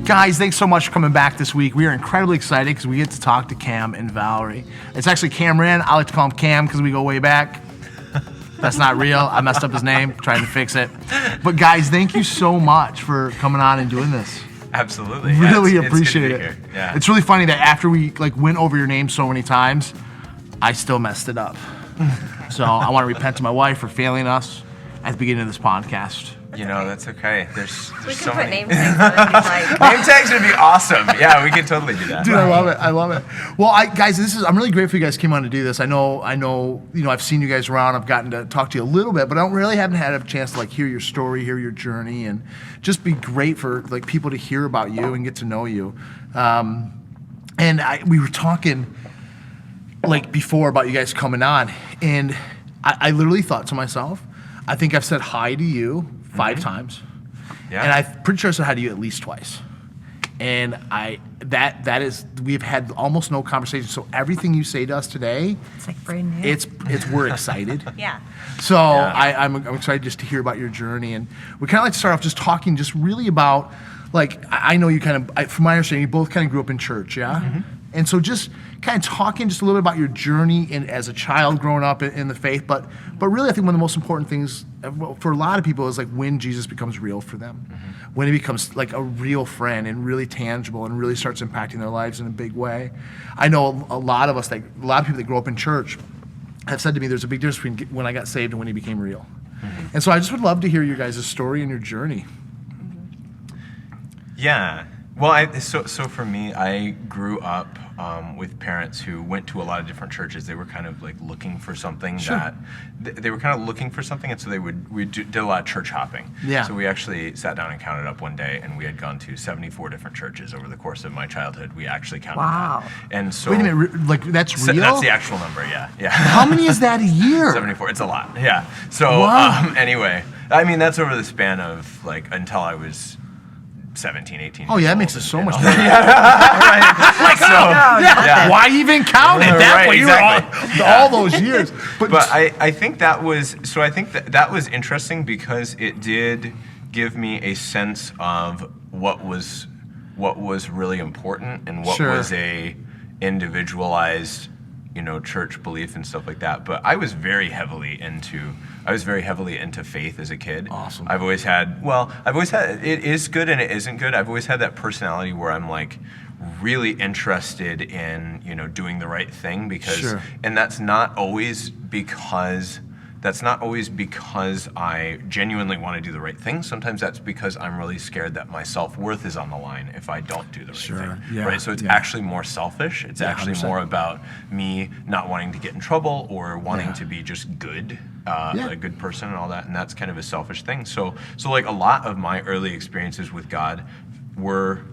Guys, thanks so much for coming back this week. We are incredibly excited because we get to talk to Cam and Valerie. It's actually Cameron. I like to call him Cam because we go way back. That's not real. I messed up his name, trying to fix it. But guys, thank you so much for coming on and doing this. Absolutely. Really appreciate it. Yeah. It's really funny that after we went over your name so many times, I still messed it up. So I want to repent to my wife for failing us at the beginning of this podcast. You know, that's okay. There's We so can put many. name tags on it if you'd like. Name tags would be awesome. Yeah, we could totally do that. Dude, I love it. Well, guys, I'm really grateful you guys came on to do this. I know, I've seen you guys around. I've gotten to talk to you a little bit, but haven't had a chance to hear your story, hear your journey, and just be great for people to hear about you and get to know you. We were talking before about you guys coming on, and I literally thought to myself, I think I've said hi to you 5 times. Yeah. And I'm pretty sure I said hi to you at least twice. And we've had almost no conversation. So everything you say to us today, It's like brand new. it's we're excited. Yeah. So Yeah. I'm excited just to hear about your journey. And we kind of like to start off just talking just really about, I know you from my understanding, you both kind of grew up in church, yeah? Mm-hmm. And so just kind of talking just a little bit about your journey as a child growing up in the faith, but really I think one of the most important things for a lot of people is when Jesus becomes real for them, when he becomes a real friend and really tangible and really starts impacting their lives in a big way. I know a lot of us, a lot of people that grow up in church have said to me there's a big difference between when I got saved and when he became real. Mm-hmm. And so I just would love to hear your guys' story and your journey. Yeah. Well, so for me, I grew up with parents who went to a lot of different churches. They were kind of looking for something they were kind of looking for something, and so we did a lot of church hopping. Yeah. So we actually sat down and counted up one day, and we had gone to 74 different churches over the course of my childhood. We actually counted that. And so wait a minute, that's real? That's the actual number. Yeah. How many is that a year? 74. It's a lot. Yeah. So anyway, I mean that's over the span of until I was 17, 18. Oh, yeah, that makes it so much better. Why even count it that way? Exactly. All those years. But I think that was, so I think that was interesting because it did give me a sense of what was really important and what was a individualized, church belief and stuff like that. But I was very heavily into faith as a kid. Awesome. I've always had, it is good and it isn't good. I've always had that personality where I'm really interested in, doing the right thing and that's not always because I genuinely want to do the right thing. Sometimes that's because I'm really scared that my self-worth is on the line if I don't do the right thing. Yeah. Right? So it's actually more selfish. It's actually 100%. more about me not wanting to get in trouble or wanting to be just good, a good person and all that. And that's kind of a selfish thing. So a lot of my early experiences with God were,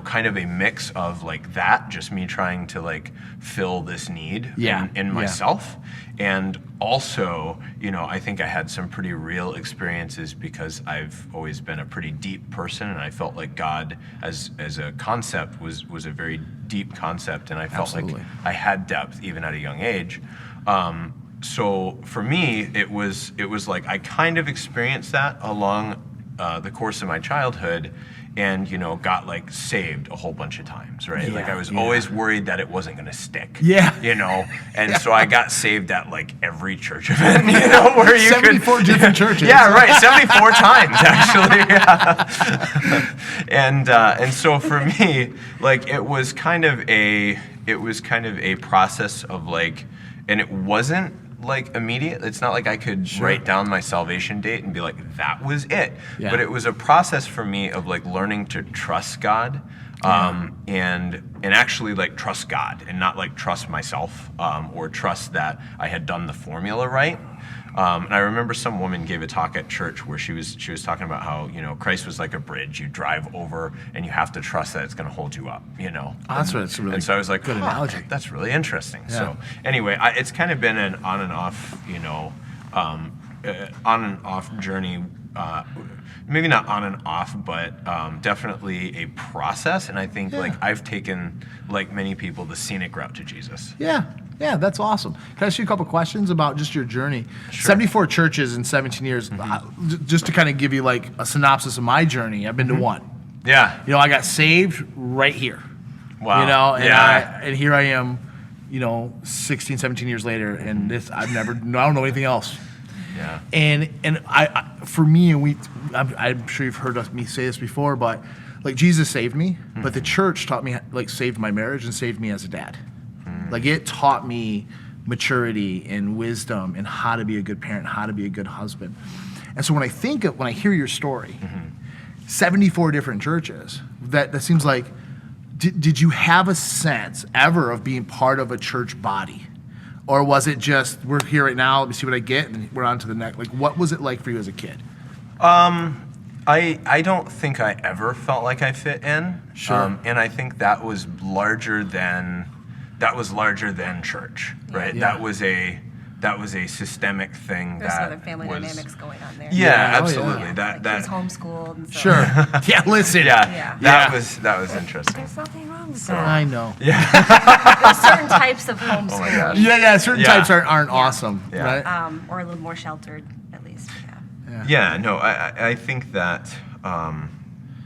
kind of a mix of that, just me trying to fill this need in myself. And also, I think I had some pretty real experiences because I've always been a pretty deep person, and I felt like God as a concept was a very deep concept, and I felt like I had depth even at a young age. So for me, it was I kind of experienced that along the course of my childhood, and got saved a whole bunch of times, right? I was always worried that it wasn't going to stick. And so I got saved at every church event, where you 74 different churches. Yeah, right, 74 times actually. Yeah. And so for me, it was kind of a process of and it wasn't immediate. It's not like I could write down my salvation date and be that was it. Yeah. But it was a process for me of learning to trust God, and actually trust God and not trust myself, or trust that I had done the formula right. And I remember some woman gave a talk at church where she was talking about how Christ was like a bridge. You drive over and you have to trust that it's going to hold you up. That's what it's really. And so I was like, good analogy. That's really interesting. Yeah. So anyway, it's kind of been an on and off, on and off journey. Maybe not on and off, but definitely a process. And I think I've taken, many people, the scenic route to Jesus. Yeah, that's awesome. Can I ask you a couple questions about just your journey? Sure. 74 churches in 17 years. Just to kind of give you a synopsis of my journey, I've been to one. Yeah. You know, I got saved right here. Wow. You know, and Yeah. and here I am, you know, 16, 17 years later, and I don't know anything else. Yeah. And I for me, and I'm sure you've heard me say this before, but like Jesus saved me, but the church taught me, like, saved my marriage and saved me as a dad. Like, it taught me maturity and wisdom and how to be a good parent, how to be a good husband. And so when I hear your story, 74 different churches, that seems like, did you have a sense ever of being part of a church body? Or was it just, we're here right now, let me see what I get, and we're on to the next? Like, what was it like for you as a kid? I don't think I ever felt like I fit in. Sure. And I think that was larger than church, right? Yeah. That was a systemic thing. There's that other family was, dynamics going on there. Yeah, Yeah, oh, absolutely. yeah. That He was homeschooled. And so. Sure. Yeah, listen. yeah, Yeah. that was interesting. There's nothing wrong with I that. know. There's certain types of homeschooling. gosh. Yeah, certain Yeah. types aren't awesome, Yeah. right? Or a little more sheltered, at least. Yeah. Yeah, no, I think that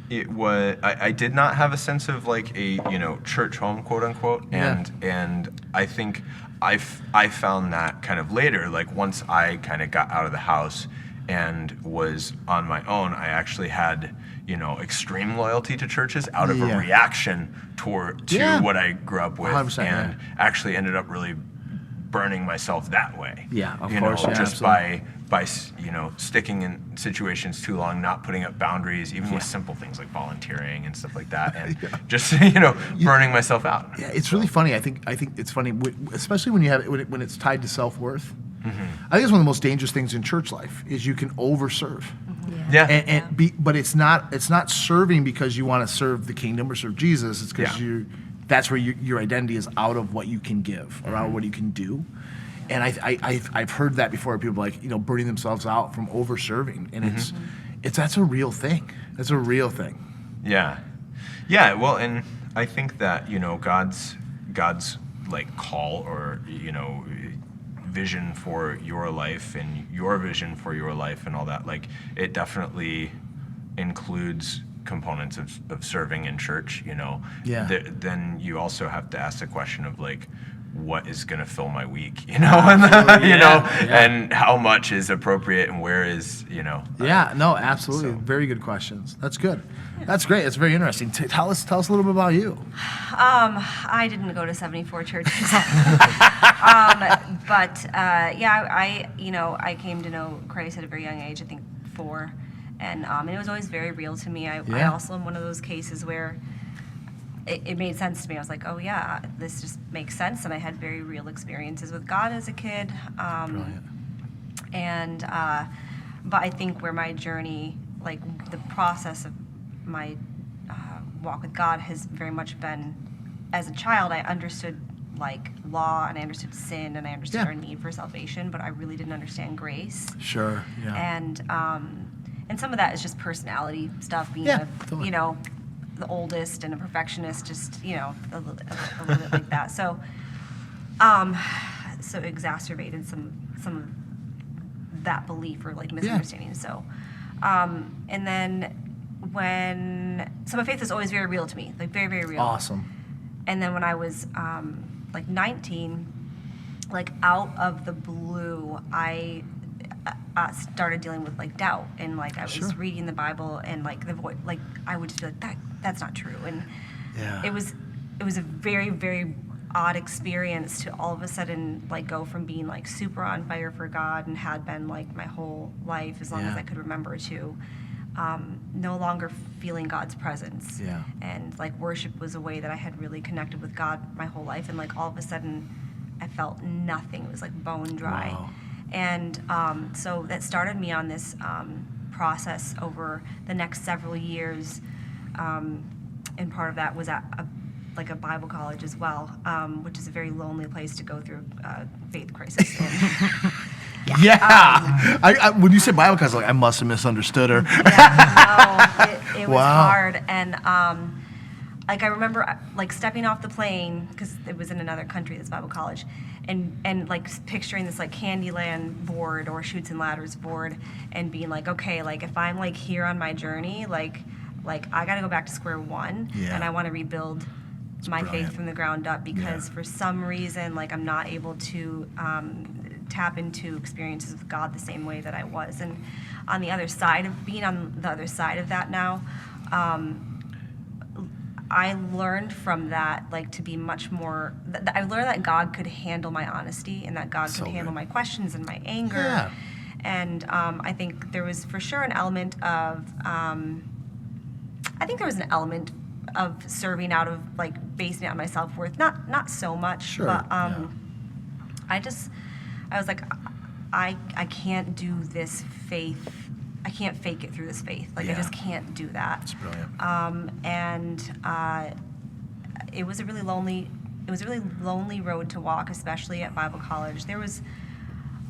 it was. I did not have a sense of like a church home, quote unquote, and I think I found that kind of later. Like once I kind of got out of the house and was on my own, I actually had extreme loyalty to churches out of a reaction to what I grew up with, 100%, and actually ended up really burning myself that way. Yeah, of course, yeah, just absolutely. by sticking in situations too long, not putting up boundaries, even with simple things like volunteering and stuff like that, and just burning myself out. Yeah, it's really funny. I think it's funny, especially when when it's tied to self-worth. I think it's one of the most dangerous things in church life is you can overserve. Yeah. But it's not serving because you want to serve the kingdom or serve Jesus. It's because that's where your identity is out of what you can give or out of what you can do. And I've heard that before. People like burning themselves out from over-serving, and that's a real thing. That's a real thing. Yeah. Well, and I think that God's like call or vision for your life and your vision for your life and all that, like it definitely includes components of serving in church. Then you also have to ask the question of like, what is going to fill my week, and how much is appropriate and where is, No, absolutely. Very good questions. That's good. That's great. That's very interesting. Tell us a little bit about you. I didn't go to 74 churches. I came to know Christ at a very young age, I think 4. And it was always very real to me. I also am one of those cases where it made sense to me. I was like, oh yeah, this just makes sense. And I had very real experiences with God as a kid. Brilliant. But I think where my journey, like the process of my walk with God has very much been, as a child, I understood like law and I understood sin and I understood our need for salvation, but I really didn't understand grace. Sure. Yeah. And some of that is just personality stuff, being totally. The oldest and a perfectionist, just a little bit like that. So exacerbated some of that belief or like misunderstanding. So and then so my faith was always very real to me, like very, very real. Awesome. And then when I was like 19, like out of the blue, I started dealing with like doubt, and like I was reading the Bible, and like the voice, like I would just be like, that's not true. And it was a very, very odd experience to all of a sudden like go from being like super on fire for God and had been like my whole life as long as I could remember to no longer feeling God's presence. Yeah. And like worship was a way that I had really connected with God my whole life, and like all of a sudden I felt nothing. It was like bone dry. Wow. And so that started me on this process over the next several years, and part of that was at a Bible college as well, which is a very lonely place to go through faith crisis. When you said Bible college, like I must have misunderstood her. It was hard, and like I remember like stepping off the plane because it was in another country, this Bible college, and like picturing this like Candyland board or Chutes and Ladders board, and being like, okay, like if I'm like here on my journey, like like, I got to go back to square one, Yeah. and I want to rebuild my brilliant. faith from the ground up, because for some reason, like, I'm not able to tap into experiences with God the same way that I was. And on the other side of being on the other side of that now, I learned from that, like, to be much more. I learned that God could handle my honesty, and that God could handle my questions and my anger. Yeah. And I think there was for sure an element of. I think there was an element of serving out of, like, basing it on my self-worth. Not so much, Sure, but yeah. I was like, I can't do this faith. I can't fake it through this faith. Like, I Yeah. just can't do that. It's brilliant. It was a really lonely road to walk, especially at Bible college.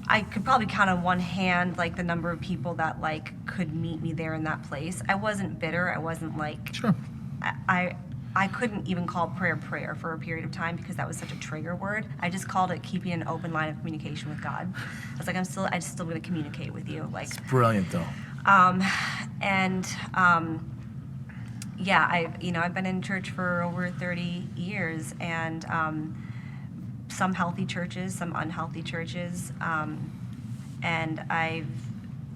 I could probably count on one hand, like, the number of people that, like, could meet me there in that place. I wasn't bitter. I wasn't like, Sure. I couldn't even call prayer for a period of time, because that was such a trigger word. I just called it keeping an open line of communication with God. I was like, I'm still going to communicate with you. Like, Brilliant, though. yeah, I've been in church for over 30 years, and some healthy churches, some unhealthy churches, and I've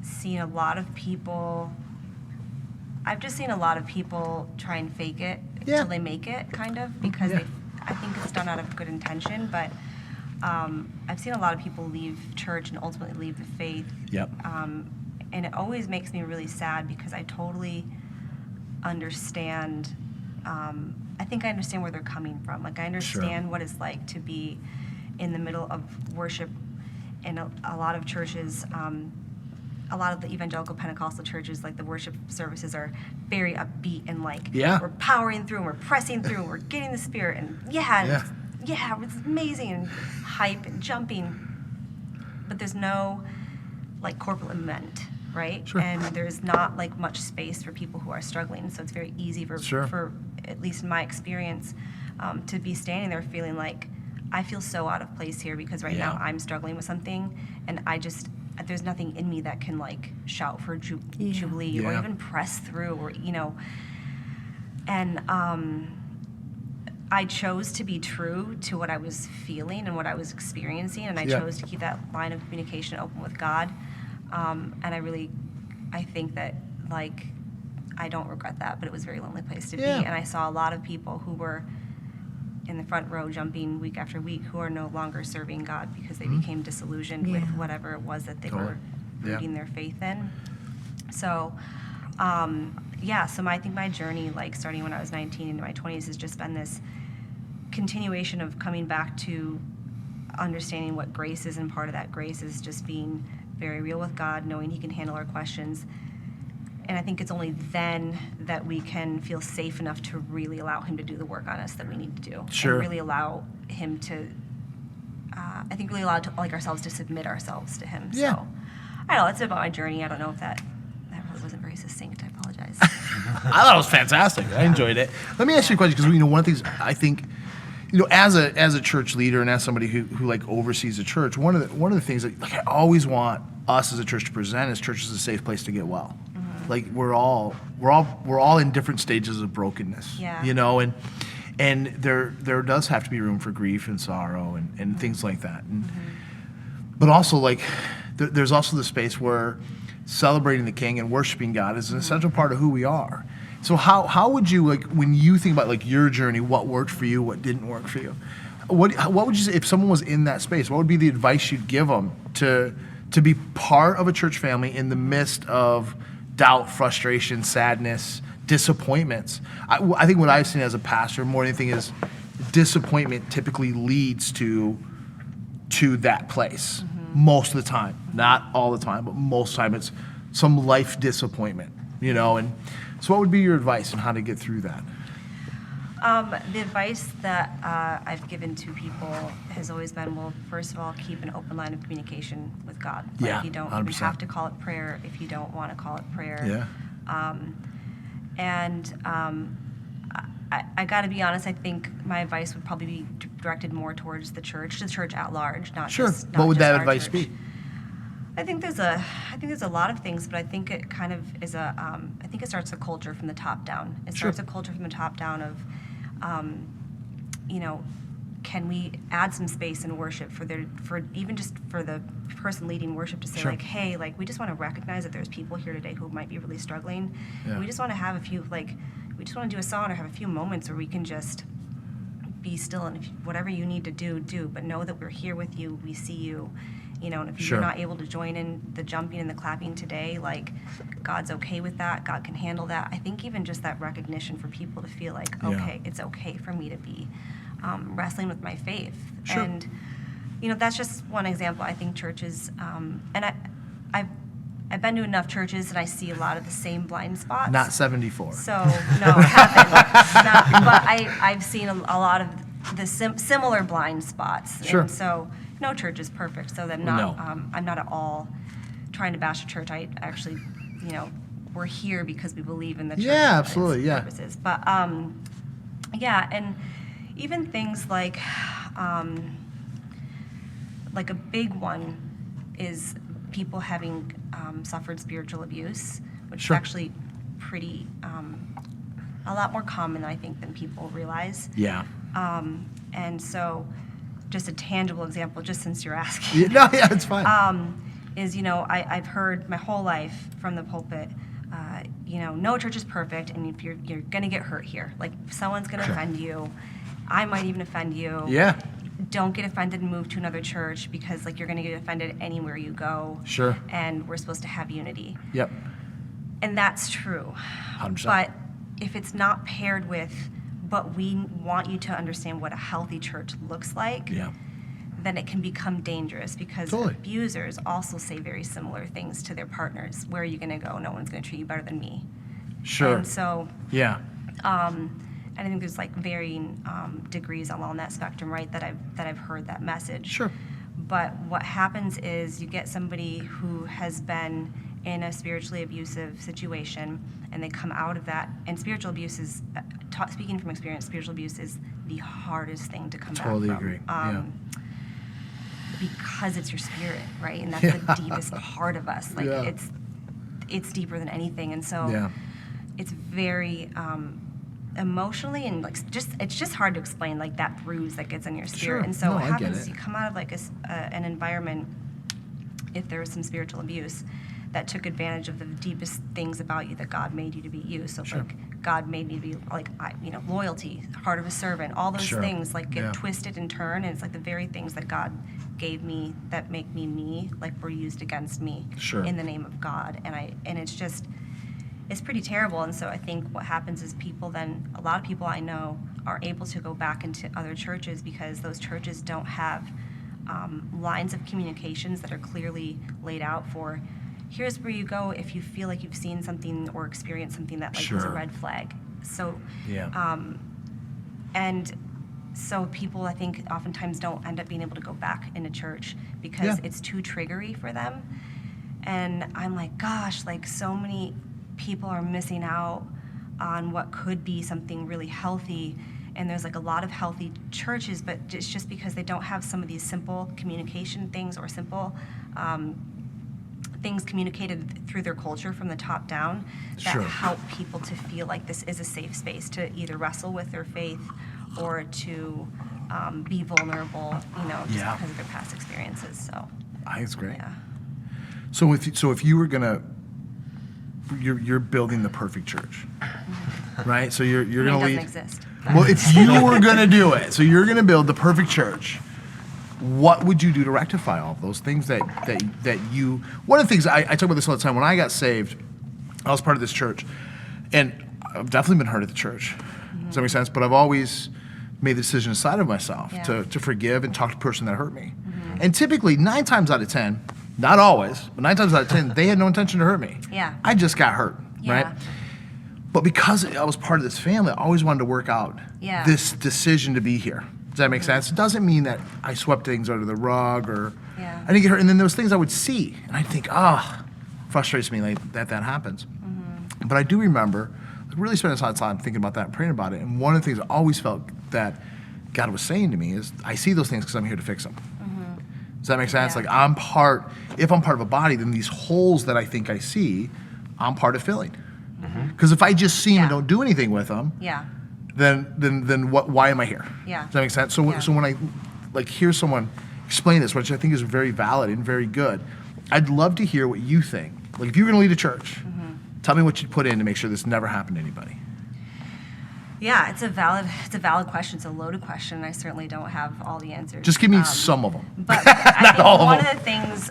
seen a lot of people. I've just seen a lot of people try and fake it till they make it, kind of, because I think it's done out of good intention, but I've seen a lot of people leave church and ultimately leave the faith. Yep. And it always makes me really sad, because I totally understand. I think I understand where they're coming from. Like, I understand what it's like to be in the middle of worship in a lot of churches. A lot of the evangelical Pentecostal churches, like, the worship services are very upbeat, and, like, we're powering through, and we're pressing through, and we're getting the Spirit, and it's amazing, and hype and jumping. But there's no, like, corporate lament, right? Sure. And there's not, like, much space for people who are struggling. So it's very easy for at least in my experience, to be standing there feeling like, I feel so out of place here, because right now I'm struggling with something, and there's nothing in me that can, like, shout for jubilee or even press through, or, and I chose to be true to what I was feeling and what I was experiencing, and I chose to keep that line of communication open with God. And I think that, like, I don't regret that, but it was a very lonely place to be. And I saw a lot of people who were in the front row jumping week after week, who are no longer serving God, because they became disillusioned with whatever it was that they were rooting their faith in. So, so I think my journey, like, starting when I was 19 into my 20s, has just been this continuation of coming back to understanding what grace is, and part of that grace is just being very real with God, knowing He can handle our questions. And I think it's only then that we can feel safe enough to really allow Him to do the work on us that we need to do. Sure. And really allow Him to, really allow ourselves to submit ourselves to Him. Yeah. So, I don't know, that's about my journey. I don't know if that really wasn't very succinct. I apologize. I thought it was fantastic. I enjoyed it. Let me ask you a question, because one of the things I think, as a church leader, and as somebody who like oversees a church, one of the things that, like, I always want us as a church to present is church is a safe place to get well. Like, we're all in different stages of brokenness. And there does have to be room for grief and sorrow and things like that. And but also, like, there's also the space where celebrating the King and worshiping God is an essential part of who we are. So how would you, like, when you think about, like, your journey, what worked for you, what didn't work for you? What would you say if someone was in that space? What would be the advice you'd give them to be part of a church family in the midst of doubt, frustration, sadness, disappointments? I think what I've seen as a pastor more than anything is disappointment typically leads to that place most of the time. Not all the time, but most of the time it's some life disappointment, and so what would be your advice on how to get through that? The advice that I've given to people has always been, well, first of all, keep an open line of communication with God. Like, you don't even 100%. have to call it prayer if you don't want to call it prayer. I got to be honest, I think my advice would probably be directed more towards the church at large, not just What would just that our advice church. be? I think there's a lot of things, but I think it kind of is I think it starts a culture from the top down. It starts a culture from the top down of, you know, can we add some space in worship for even just for the person leading worship to say like, hey, like we just want to recognize that there's people here today who might be really struggling. Yeah. We just want to have we just want to do a song or have a few moments where we can just be still, and whatever you need to do, but know that we're here with you, we see you. You know, and if you're not able to join in the jumping and the clapping today, like, God's okay with that. God can handle that. I think even just that recognition for people to feel like, okay, it's okay for me to be wrestling with my faith. Sure. And, you know, that's just one example. I think churches, and I've been to enough churches and I see a lot of the same blind spots. Not 74. So, no, it haven't. But I've seen a lot of the similar blind spots. Sure. And so, no church is perfect, so I'm not at all trying to bash a church. I actually, you know, we're here because we believe in the church. Yeah, absolutely, yeah. Purposes. But yeah, and even things like a big one is people having suffered spiritual abuse, which is actually pretty a lot more common, I think, than people realize. Yeah. And so, just a tangible example, just since you're asking. It's fine. Is, you know, I've heard my whole life from the pulpit, you know, no church is perfect, and if you're going to get hurt here. Like, someone's going to offend you. I might even offend you. Yeah. Don't get offended and move to another church because, like, you're going to get offended anywhere you go. Sure. And we're supposed to have unity. Yep. And that's true. 100%. But if it's not paired with, but we want you to understand what a healthy church looks like, then it can become dangerous because abusers also say very similar things to their partners. Where are you going to go? No one's going to treat you better than me. Sure. And so, and I think there's like varying degrees along that spectrum, right? That I've heard that message. Sure. But what happens is you get somebody who has been in a spiritually abusive situation, and they come out of that. And spiritual abuse is, speaking from experience, spiritual abuse is the hardest thing to come back from. Totally agree. Because it's your spirit, right? And that's the deepest part of us. Like it's deeper than anything, and so it's very emotionally and like it's just hard to explain, like that bruise that gets in your spirit. Sure. And so No, what I get happens is it. you come out of like an environment, if there was some spiritual abuse, that took advantage of the deepest things about you that God made you to be you. So like God made me to be like, loyalty, heart of a servant, all those things like get twisted and turned, and it's like the very things that God gave me that make me me, like were used against me in the name of God. And it's pretty terrible. And so I think what happens is a lot of people I know are able to go back into other churches because those churches don't have lines of communications that are clearly laid out for, here's where you go if you feel like you've seen something or experienced something that like was a red flag. So, and so people, I think, oftentimes don't end up being able to go back into church because it's too triggery for them. And I'm like, gosh, like so many people are missing out on what could be something really healthy. And there's like a lot of healthy churches, but it's just because they don't have some of these simple communication things or simple things communicated through their culture from the top down that help people to feel like this is a safe space to either wrestle with their faith or to be vulnerable, just because of their past experiences. So I think it's great. Yeah. So if you were gonna, you're building the perfect church, right? So you're gonna lead. It doesn't exist. Well, if you were gonna do it, so you're gonna build the perfect church, what would you do to rectify all of those things that you? One of the things I talk about this all the time. When I got saved, I was part of this church, and I've definitely been hurt at the church. Does that make sense? But I've always made the decision inside of myself to forgive and talk to the person that hurt me. And typically, 9 times out of 10, not always, but 9 times out of 10, they had no intention to hurt me. Yeah. I just got hurt, right? But because I was part of this family, I always wanted to work out this decision to be here. Does that make sense? It doesn't mean that I swept things under the rug or I didn't get hurt. And then there was things I would see, and I'd think, frustrates me like that happens. But I do remember really spending a lot of time thinking about that and praying about it. And one of the things I always felt that God was saying to me is, I see those things because I'm here to fix them. Does that make sense? Yeah. Like if I'm part of a body, then these holes that I think I see, I'm part of filling. Because if I just see them and Yeah. don't do anything with them, Yeah. then what? Why am I here? Yeah. Does that make sense? So Yeah. so when I hear someone explain this, which I think is very valid and very good, I'd love to hear what you think. Like if you're going to lead a church, tell me what you'd put in to make sure this never happened to anybody. Yeah, it's a valid question. It's a loaded question. I certainly don't have all the answers. Just give me some of them. But I think all of one them. of the things,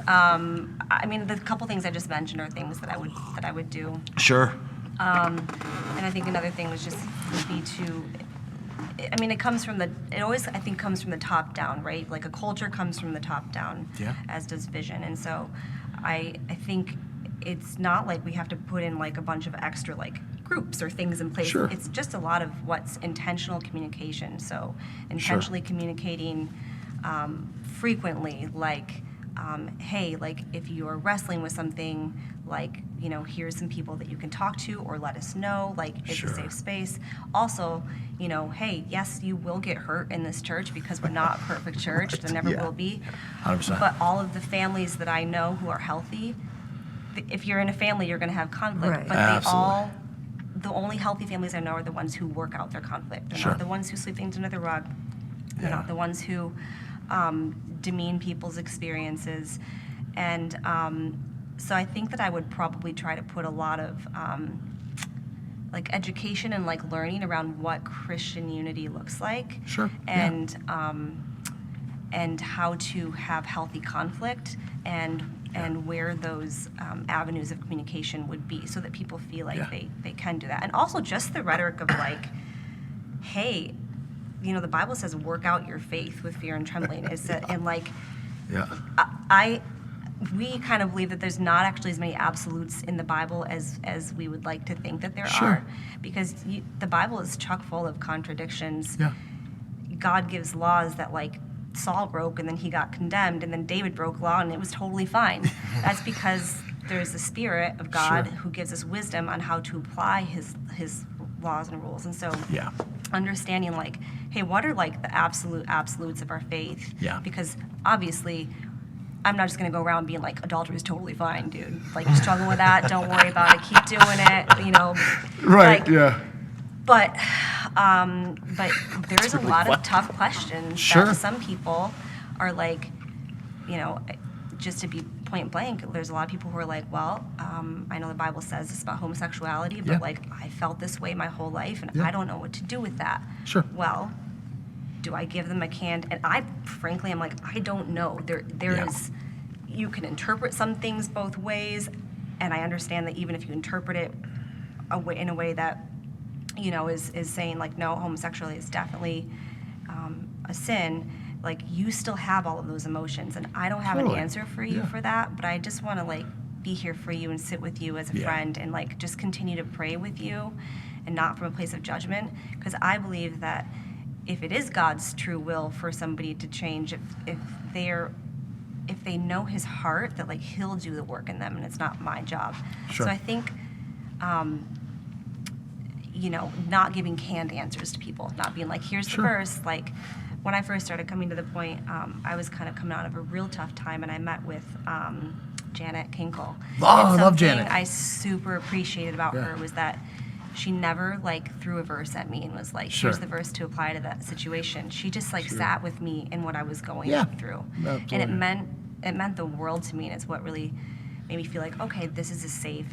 the couple things I just mentioned are things that I would do. Sure. And I think another thing would be to, it comes from I think comes from the top down, right? Like a culture comes from the top down, Yeah. as does vision. And so I think it's not like we have to put in like a bunch of extra like groups or things in place. Sure. It's just a lot of what's intentional communication. So intentionally communicating frequently, like, hey, like if you're wrestling with something, like, here's some people that you can talk to or let us know, like it's Sure. a safe space. Also, hey, yes, you will get hurt in this church because we're not a perfect church. There never Yeah. will be. 100%. But all of the families that I know who are healthy, if you're in a family, you're going to have conflict. Right. But Absolutely. the only healthy families I know are the ones who work out their conflict. They're Sure. not the ones who sweep things under the rug. They're Yeah. not the ones who demean people's experiences. And so I think that I would probably try to put a lot of like education and like learning around what Christian unity looks like. Sure. Yeah. And how to have healthy conflict and where those avenues of communication would be, so that people feel like Yeah. they can do that. And also just the rhetoric of like, hey, the Bible says work out your faith with fear and trembling. And like, Yeah. we kind of believe that there's not actually as many absolutes in the Bible as we would like to think that there Sure. are, because the Bible is chock full of contradictions. Yeah. God gives laws that like Saul broke and then he got condemned, and then David broke law and it was totally fine. That's because there's the Spirit of God Sure. who gives us wisdom on how to apply his laws and rules. And so Yeah. understanding like, hey, what are like the absolutes of our faith? Yeah. Because obviously I'm not just going to go around being like, adultery is totally fine, dude. Like, you struggle with that, don't worry about it, keep doing it, Right. Like, Yeah. But there's a lot of tough questions Sure. that some people are like, just to be point blank, there's a lot of people who are like, well, I know the Bible says this about homosexuality, but Yeah. like, I felt this way my whole life, and Yeah. I don't know what to do with that. Sure. Well, do I give them a canned? And I, frankly, I'm like, I don't know. There Yeah. is, you can interpret some things both ways, and I understand that even if you interpret it in a way that, is saying like, no, homosexuality is definitely a sin, like, you still have all of those emotions, and I don't have Totally. an answer for you Yeah. for that, but I just want to like be here for you and sit with you as a Yeah. friend, and like just continue to pray with you, and not from a place of judgment, because I believe that if it is God's true will for somebody to change, if they know his heart, that like he'll do the work in them, and it's not my job. Sure. So I think not giving canned answers to people, not being like, here's Sure. the verse. Like, when I first started coming to the point, I was kind of coming out of a real tough time, and I met with Janet Kinkle. Oh, I And love something Janet. I super appreciated about Yeah. her was that she never like threw a verse at me and was like, Sure. here's the verse to apply to that situation. She just like sat with me in what I was going Yeah. through. Absolutely. And it meant the world to me, and it's what really made me feel like, okay, this is a safe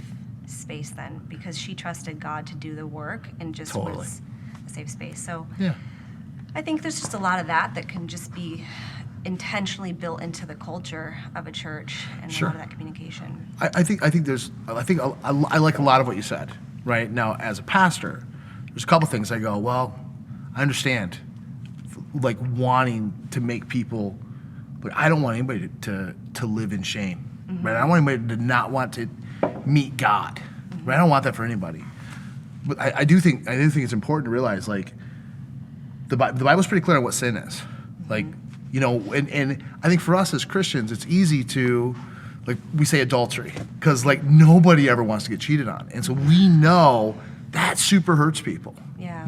space then, because she trusted God to do the work and just Totally. was a safe space. So Yeah. I think there's just a lot of that can just be intentionally built into the culture of a church, and Sure. a lot of that communication. I think I like a lot of what you said. Right now, as a pastor, there's a couple things I go, well, I understand, like wanting to make people, like I don't want anybody to live in shame, right? I don't want anybody to not want to meet God, right? I don't want that for anybody. But I do think it's important to realize, like, the Bible's pretty clear on what sin is, like, and I think for us as Christians, it's easy to, like, we say adultery, because like nobody ever wants to get cheated on, and so we know that super hurts people. Yeah.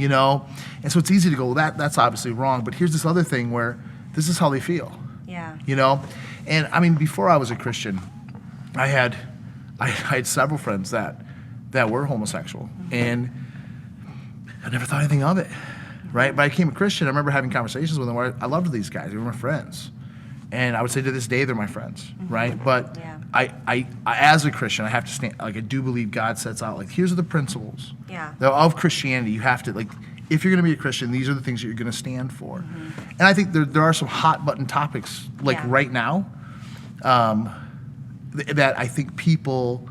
And so it's easy to go, well, that's obviously wrong, but here's this other thing where this is how they feel. Yeah. And I mean, before I was a Christian, I had several friends that were homosexual, and I never thought anything of it, right? But I became a Christian. I remember having conversations with them where I loved these guys. They were my friends. And I would say to this day, they're my friends, right? But Yeah. I, as a Christian, I have to stand, like, I do believe God sets out, like, here's the principles Yeah. of Christianity. You have to, like, if you're going to be a Christian, these are the things that you're going to stand for. And I think there are some hot button topics, like Yeah. right now, that I think people,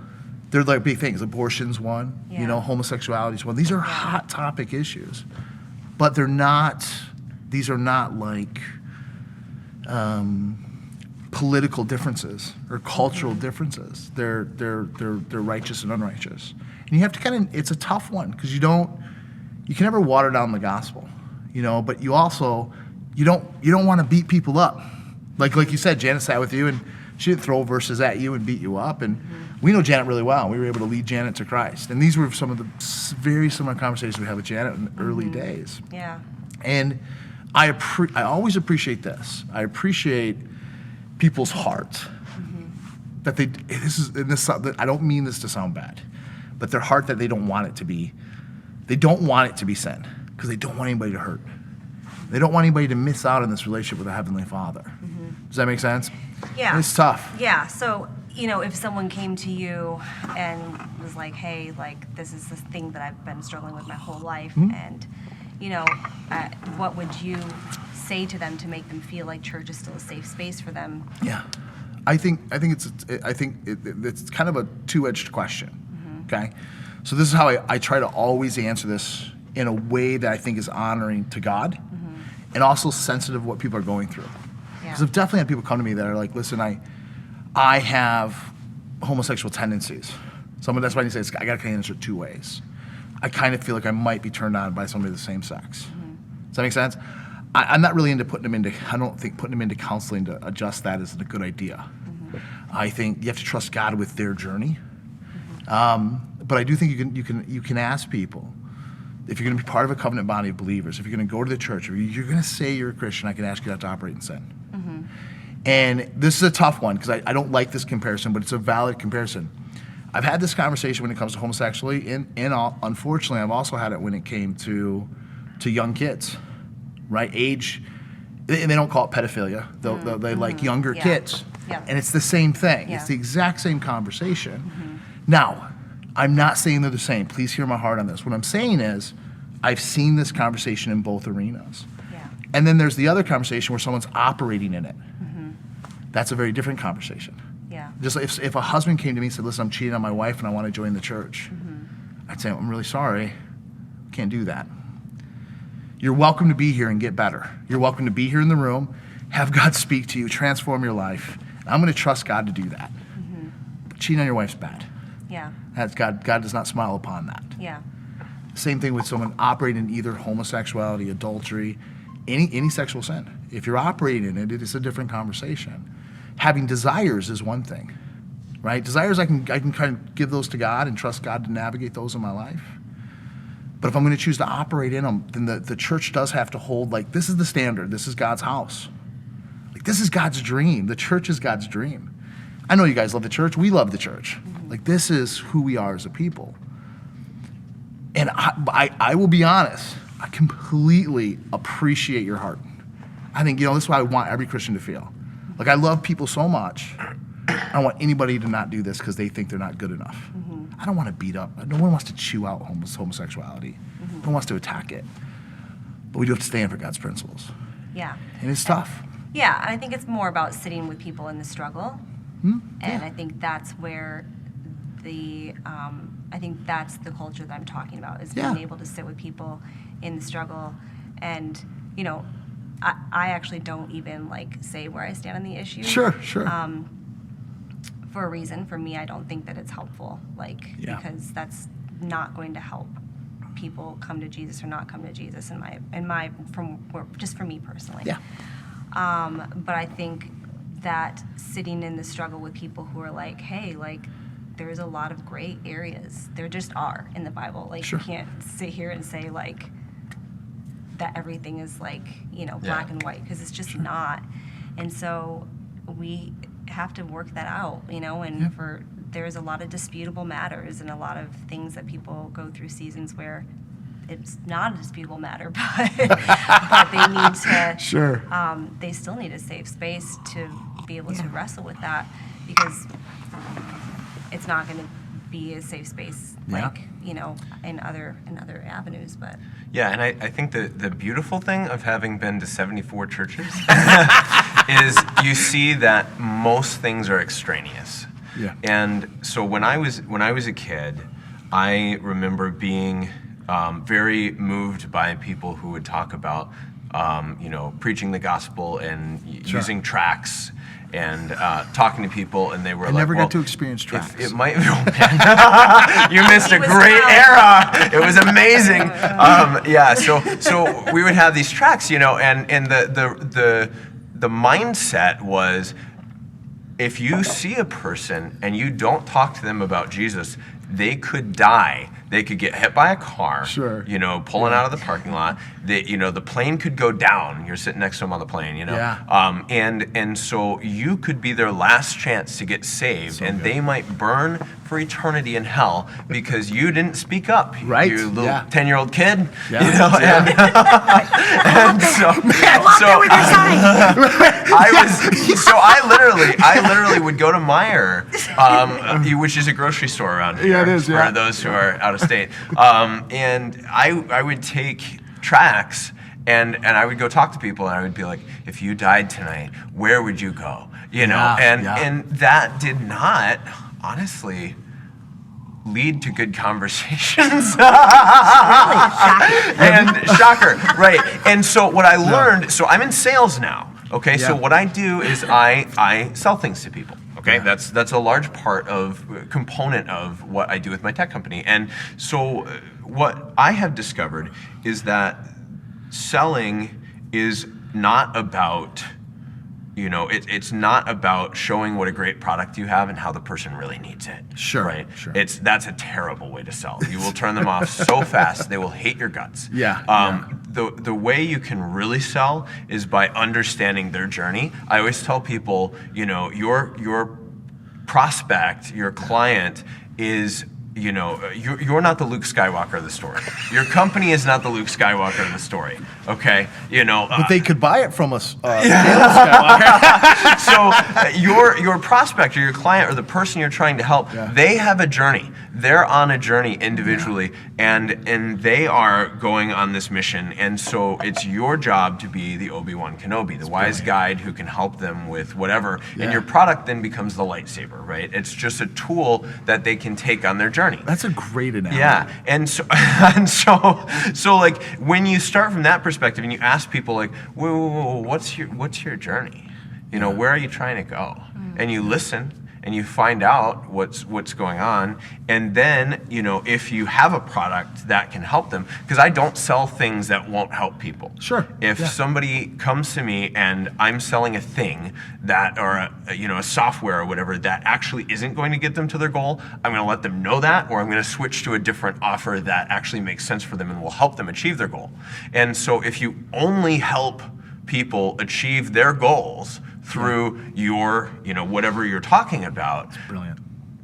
they're like big things. Abortion's one, Yeah. homosexuality's one. These are hot topic issues, but they're not. These are not like political differences or cultural differences. They're righteous and unrighteous, and you have to kind of. It's a tough one because you can never water down the gospel, But you also you don't want to beat people up, like you said. Janet sat with you and she didn't throw verses at you and beat you up. And we know Janet really well. We were able to lead Janet to Christ. And these were some of the very similar conversations we had with Janet in the early days. Yeah. And I always appreciate this. I appreciate people's heart. That I don't mean this to sound bad, but their heart that they don't want it to be. They don't want it to be sin because they don't want anybody to hurt. They don't want anybody to miss out on this relationship with the Heavenly Father. Does that make sense? Yeah. And it's tough. Yeah. So, if someone came to you and was like, hey, like, this is this thing that I've been struggling with my whole life, and, what would you say to them to make them feel like church is still a safe space for them? Yeah. I think it's kind of a two-edged question. Okay? So this is how I try to always answer this in a way that I think is honoring to God and also sensitive to what people are going through. Because I've definitely had people come to me that are like, listen, I have homosexual tendencies. That's why you say I got to kind of answer it two ways. I kind of feel like I might be turned on by somebody of the same sex. Does that make sense? I'm not really into I don't think putting them into counseling to adjust that is a good idea. I think you have to trust God with their journey. But I do think you can ask people, if you're going to be part of a covenant body of believers, if you're going to go to the church, if you're going to say you're a Christian, I can ask you not to operate in sin. And this is a tough one because I don't like this comparison, but it's a valid comparison. I've had this conversation when it comes to homosexuality, and unfortunately, I've also had it when it came to young kids, right? Age, and they don't call it pedophilia. They like younger kids. Yeah. And it's the same thing. Yeah. It's the exact same conversation. Now, I'm not saying they're the same. Please hear my heart on this. What I'm saying is I've seen this conversation in both arenas. Yeah. And then there's the other conversation where someone's operating in it. That's a very different conversation. Yeah. Just if a husband came to me and said, listen, I'm cheating on my wife and I want to join the church, I'd say, I'm really sorry. Can't do that. You're welcome to be here and get better. You're welcome to be here in the room, have God speak to you, transform your life. I'm going to trust God to do that. But cheating on your wife's bad. Yeah. That's God does not smile upon that. Yeah. Same thing with someone operating in either homosexuality, adultery, any sexual sin. If you're operating in it, it's a different conversation. Having desires is one thing, right? Desires, I can kind of give those to God and trust God to navigate those in my life. But if I'm going to choose to operate in them, then the church does have to hold, like, this is the standard. This is God's house. Like, this is God's dream. The church is God's dream. I know you guys love the church. We love the church. Like, this is who we are as a people. And I will be honest, I completely appreciate your heart. I think, this is what I want every Christian to feel. Like, I love people so much. I don't want anybody to not do this because they think they're not good enough. I don't want to beat up. No one wants to chew out homosexuality. No one wants to attack it. But we do have to stand for God's principles. Yeah. And it's tough. Yeah, and I think it's more about sitting with people in the struggle. And I think that's where I think that's the culture that I'm talking about, is being able to sit with people in the struggle. And, I actually don't even, say where I stand on the issue. Sure. For a reason. For me, I don't think that it's helpful, because that's not going to help people come to Jesus or not come to Jesus just for me personally. Yeah. But I think that sitting in the struggle with people who are like, hey, there's a lot of gray areas. There just are in the Bible. Sure. You can't sit here and say that everything is black and white, because it's just not. And so we have to work that out, and there's a lot of disputable matters and a lot of things that people go through seasons where it's not a disputable matter, but they need to, Sure. They still need a safe space to be able to wrestle with that, because it's not going to be a safe space in other avenues. But yeah, and I think the beautiful thing of having been to 74 churches is you see that most things are extraneous. Yeah. And so when I was a kid, I remember being very moved by people who would talk about preaching the gospel and using tracts and talking to people, and they were I never got to experience tracts. It might, oh man, you missed a great era. It was amazing. So we would have these tracts, and the mindset was, if you see a person and you don't talk to them about Jesus, they could die. They could get hit by a car, Sure. Pulling out of the parking lot. The plane could go down. You're sitting next to them on the plane, Yeah. And so you could be their last chance to get saved, So and good. they might burn for eternity in hell because you didn't speak up, Right. you little Yeah. 10-year-old kid. Yeah. And so I literally would go to Meijer, which is a grocery store around here. Yeah, it is, yeah. For those who are out of state. And I would take tracts and I would go talk to people, and I would be like, if you died tonight, where would you go? And that did not, honestly, lead to good conversations. And shocker, right. And so what I learned, so I'm in sales now, okay? Yeah. So what I do is I sell things to people. Okay, that's a large component of what I do with my tech company. And so what I have discovered is that selling is not about, it's not about showing what a great product you have and how the person really needs it. Sure, Right? sure. That's a terrible way to sell. You will turn them off so fast, they will hate your guts. Yeah. The way you can really sell is by understanding their journey. I always tell people, your prospect, your client is, you're not the Luke Skywalker of the story. Your company is not the Luke Skywalker of the story. Okay, But they could buy it from us. So your prospect or your client or the person you're trying to help, they have a journey. They're on a journey individually, and they are going on this mission. And so it's your job to be the Obi-Wan Kenobi, the wise guide who can help them with whatever. Yeah. And your product then becomes the lightsaber, right? It's just a tool that they can take on their journey. That's a great analogy. Yeah, and so like when you start from that perspective and you ask people like, whoa, what's your journey? Where are you trying to go? And you listen and you find out what's going on, and then if you have a product that can help them, because I don't sell things that won't help people. Sure. If somebody comes to me and I'm selling a thing that, or a software or whatever that actually isn't going to get them to their goal, I'm going to let them know that, or I'm going to switch to a different offer that actually makes sense for them and will help them achieve their goal. And so if you only help people achieve their goals through your, whatever you're talking about, Brilliant.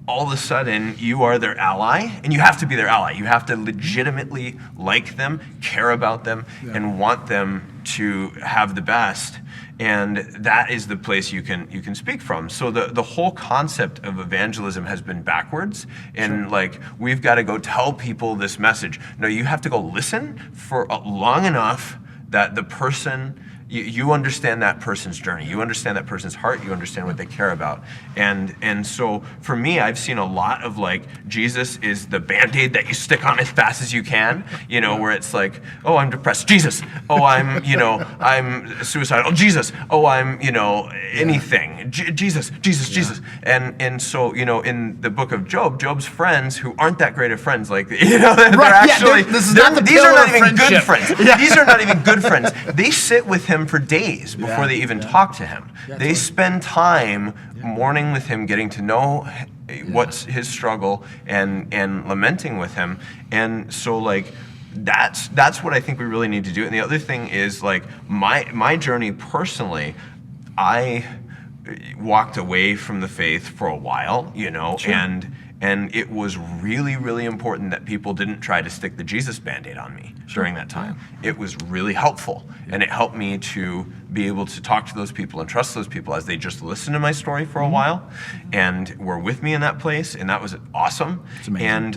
all of a sudden you are their ally, and you have to be their ally. You have to legitimately like them, care about them, and want them to have the best. And that is the place you can speak from. So the whole concept of evangelism has been backwards, and we've got to go tell people this message. No, you have to go listen for long enough that the person, you understand that person's journey, you understand that person's heart, you understand what they care about. And so for me, I've seen a lot of Jesus is the Band-Aid that you stick on as fast as you can, where it's like, oh, I'm depressed, Jesus. Oh, I'm suicidal, Jesus. Oh, I'm, anything, Jesus. And so, in the book of Job, Job's friends, who aren't that great of friends, they're actually, this is not the these are pillar not of even good friendship. friends. These are not even good friends. They sit with him for days before they even talk to him. They spend time mourning with him, getting to know what's his struggle, and lamenting with him. And so that's what I think we really need to do. And the other thing is my journey personally, walked away from the faith for a while, you know, and it was really, really important that people didn't try to stick the Jesus Band-Aid on me during that time. It was really helpful, and it helped me to be able to talk to those people and trust those people as they just listened to my story for a while and were with me in that place, and that was awesome. It's amazing.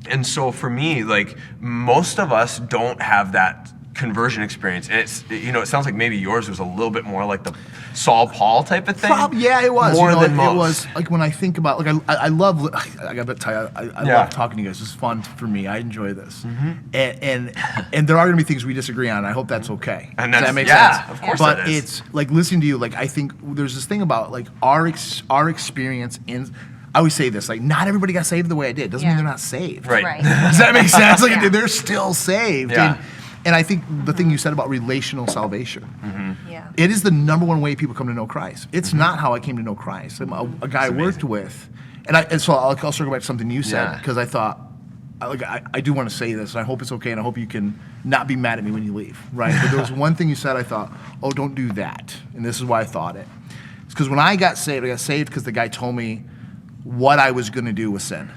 And so for me, like, most of us don't have that conversion experience. And it's, you know, it sounds like maybe yours was a little bit more like the Saul Paul type of thing. Yeah, it was. More you know, than it most. was like when I think about, like, I love, I gotta tell you, I love talking to you guys. It's fun for me. I enjoy this. And there are gonna be things we disagree on. I hope that's okay. And Does that's, that make yeah, sense? of course But it is. it's like listening to you, like, I think there's this thing about like our experience in, I always say this, like, not everybody got saved the way I did. Doesn't mean they're not saved. Right. Does that make sense? Like, Yeah. they're still saved. Yeah. And I think the thing you said about relational salvation, Yeah. it is the number one way people come to know Christ. It's not how I came to know Christ. I'm a guy I worked with, and so I'll circle back to something you said, Yeah. because I thought, I do want to say this, and I hope it's okay, and I hope you can not be mad at me when you leave, right? But there was one thing you said, I thought, oh, don't do that, and this is why I thought it. It's because when I got saved because the guy told me what I was going to do with sin,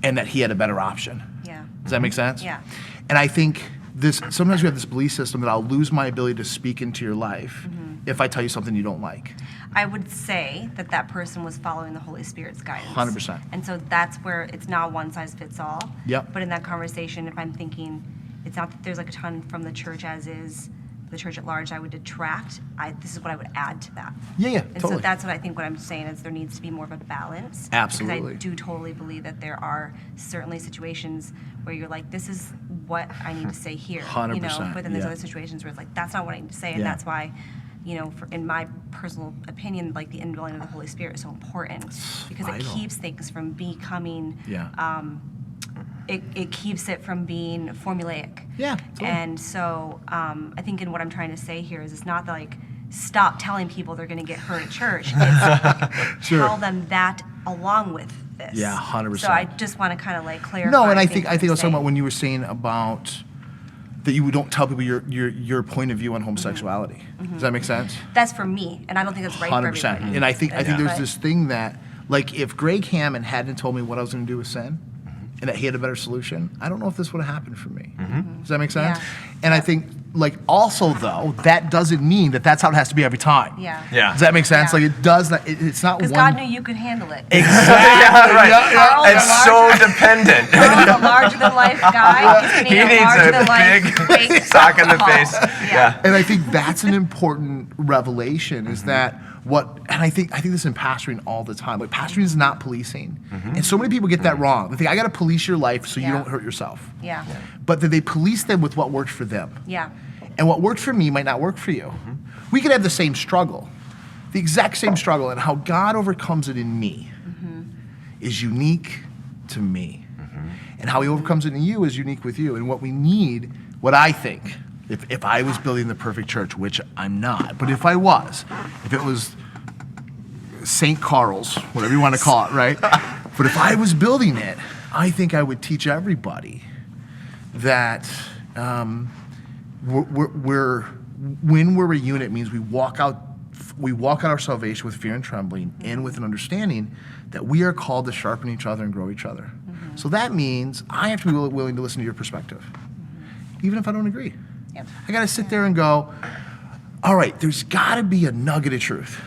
and that he had a better option. Yeah. Does that make sense? Yeah. And I think sometimes we have this belief system that I'll lose my ability to speak into your life if I tell you something you don't like. I would say that person was following the Holy Spirit's guidance. 100%. And so that's where it's not one size fits all. Yep. But in that conversation, if I'm thinking, it's not that there's like a ton from the church as is, the church at large, I would detract. This is what I would add to that. Yeah, And totally. so that's what I think what I'm saying is there needs to be more of a balance. Absolutely. Because I do totally believe that there are certainly situations where you're like, this is what I need to say here. 100%, But then there's yeah. other situations where it's like, that's not what I need to say. And Yeah. that's why, in my personal opinion, like the indwelling of the Holy Spirit is so important because it vital. keeps things from becoming, Yeah. it keeps it from being formulaic. Yeah, totally. And so I think in what I'm trying to say here is it's not like stop telling people they're going to get hurt at church. It's Sure. tell them that along with this. Yeah, 100%. So I just want to kind of like clarify. No, and I think I what was I'm talking about saying. when you were saying about that you don't tell people your point of view on homosexuality. Does that make sense? That's for me, and I don't think it's right for 100%. everybody. And I think there's But- this thing that, like, if Greg Hammond hadn't told me what I was going to do with sin, and that he had a better solution, I don't know if this would have happened for me. Does that make sense? Yeah. And I think, like, also though, that doesn't mean that that's how it has to be every time. Yeah. Yeah. Does that make sense? Yeah. Like, it does not. It's not one. Because God knew you could handle it. Yeah, right. Carl's It's a so larger- dependent. Carl's a larger-than-life guy. He needs a big sock in the face. Yeah. And I think that's an important revelation is that and I think this is in pastoring all the time. Like, pastoring is not policing. And so many people get that wrong. They think, I got to police your life so you Yeah. don't hurt yourself. Yeah. But that they police them with what worked for them. Yeah. And what worked for me might not work for you. We could have the same struggle, the exact same struggle, and how God overcomes it in me is unique to me. And how he overcomes it in you is unique with you. And what we need, what I think, if I was building the perfect church, which I'm not, but if I was, if it was St. Karl's, whatever you want to call it, right? But if I was building it, I think I would teach everybody that when we're a unit means we walk out our salvation with fear and trembling and with an understanding that we are called to sharpen each other and grow each other. So that means I have to be willing to listen to your perspective, even if I don't agree. Yep. I got to sit there and go, all right, there's got to be a nugget of truth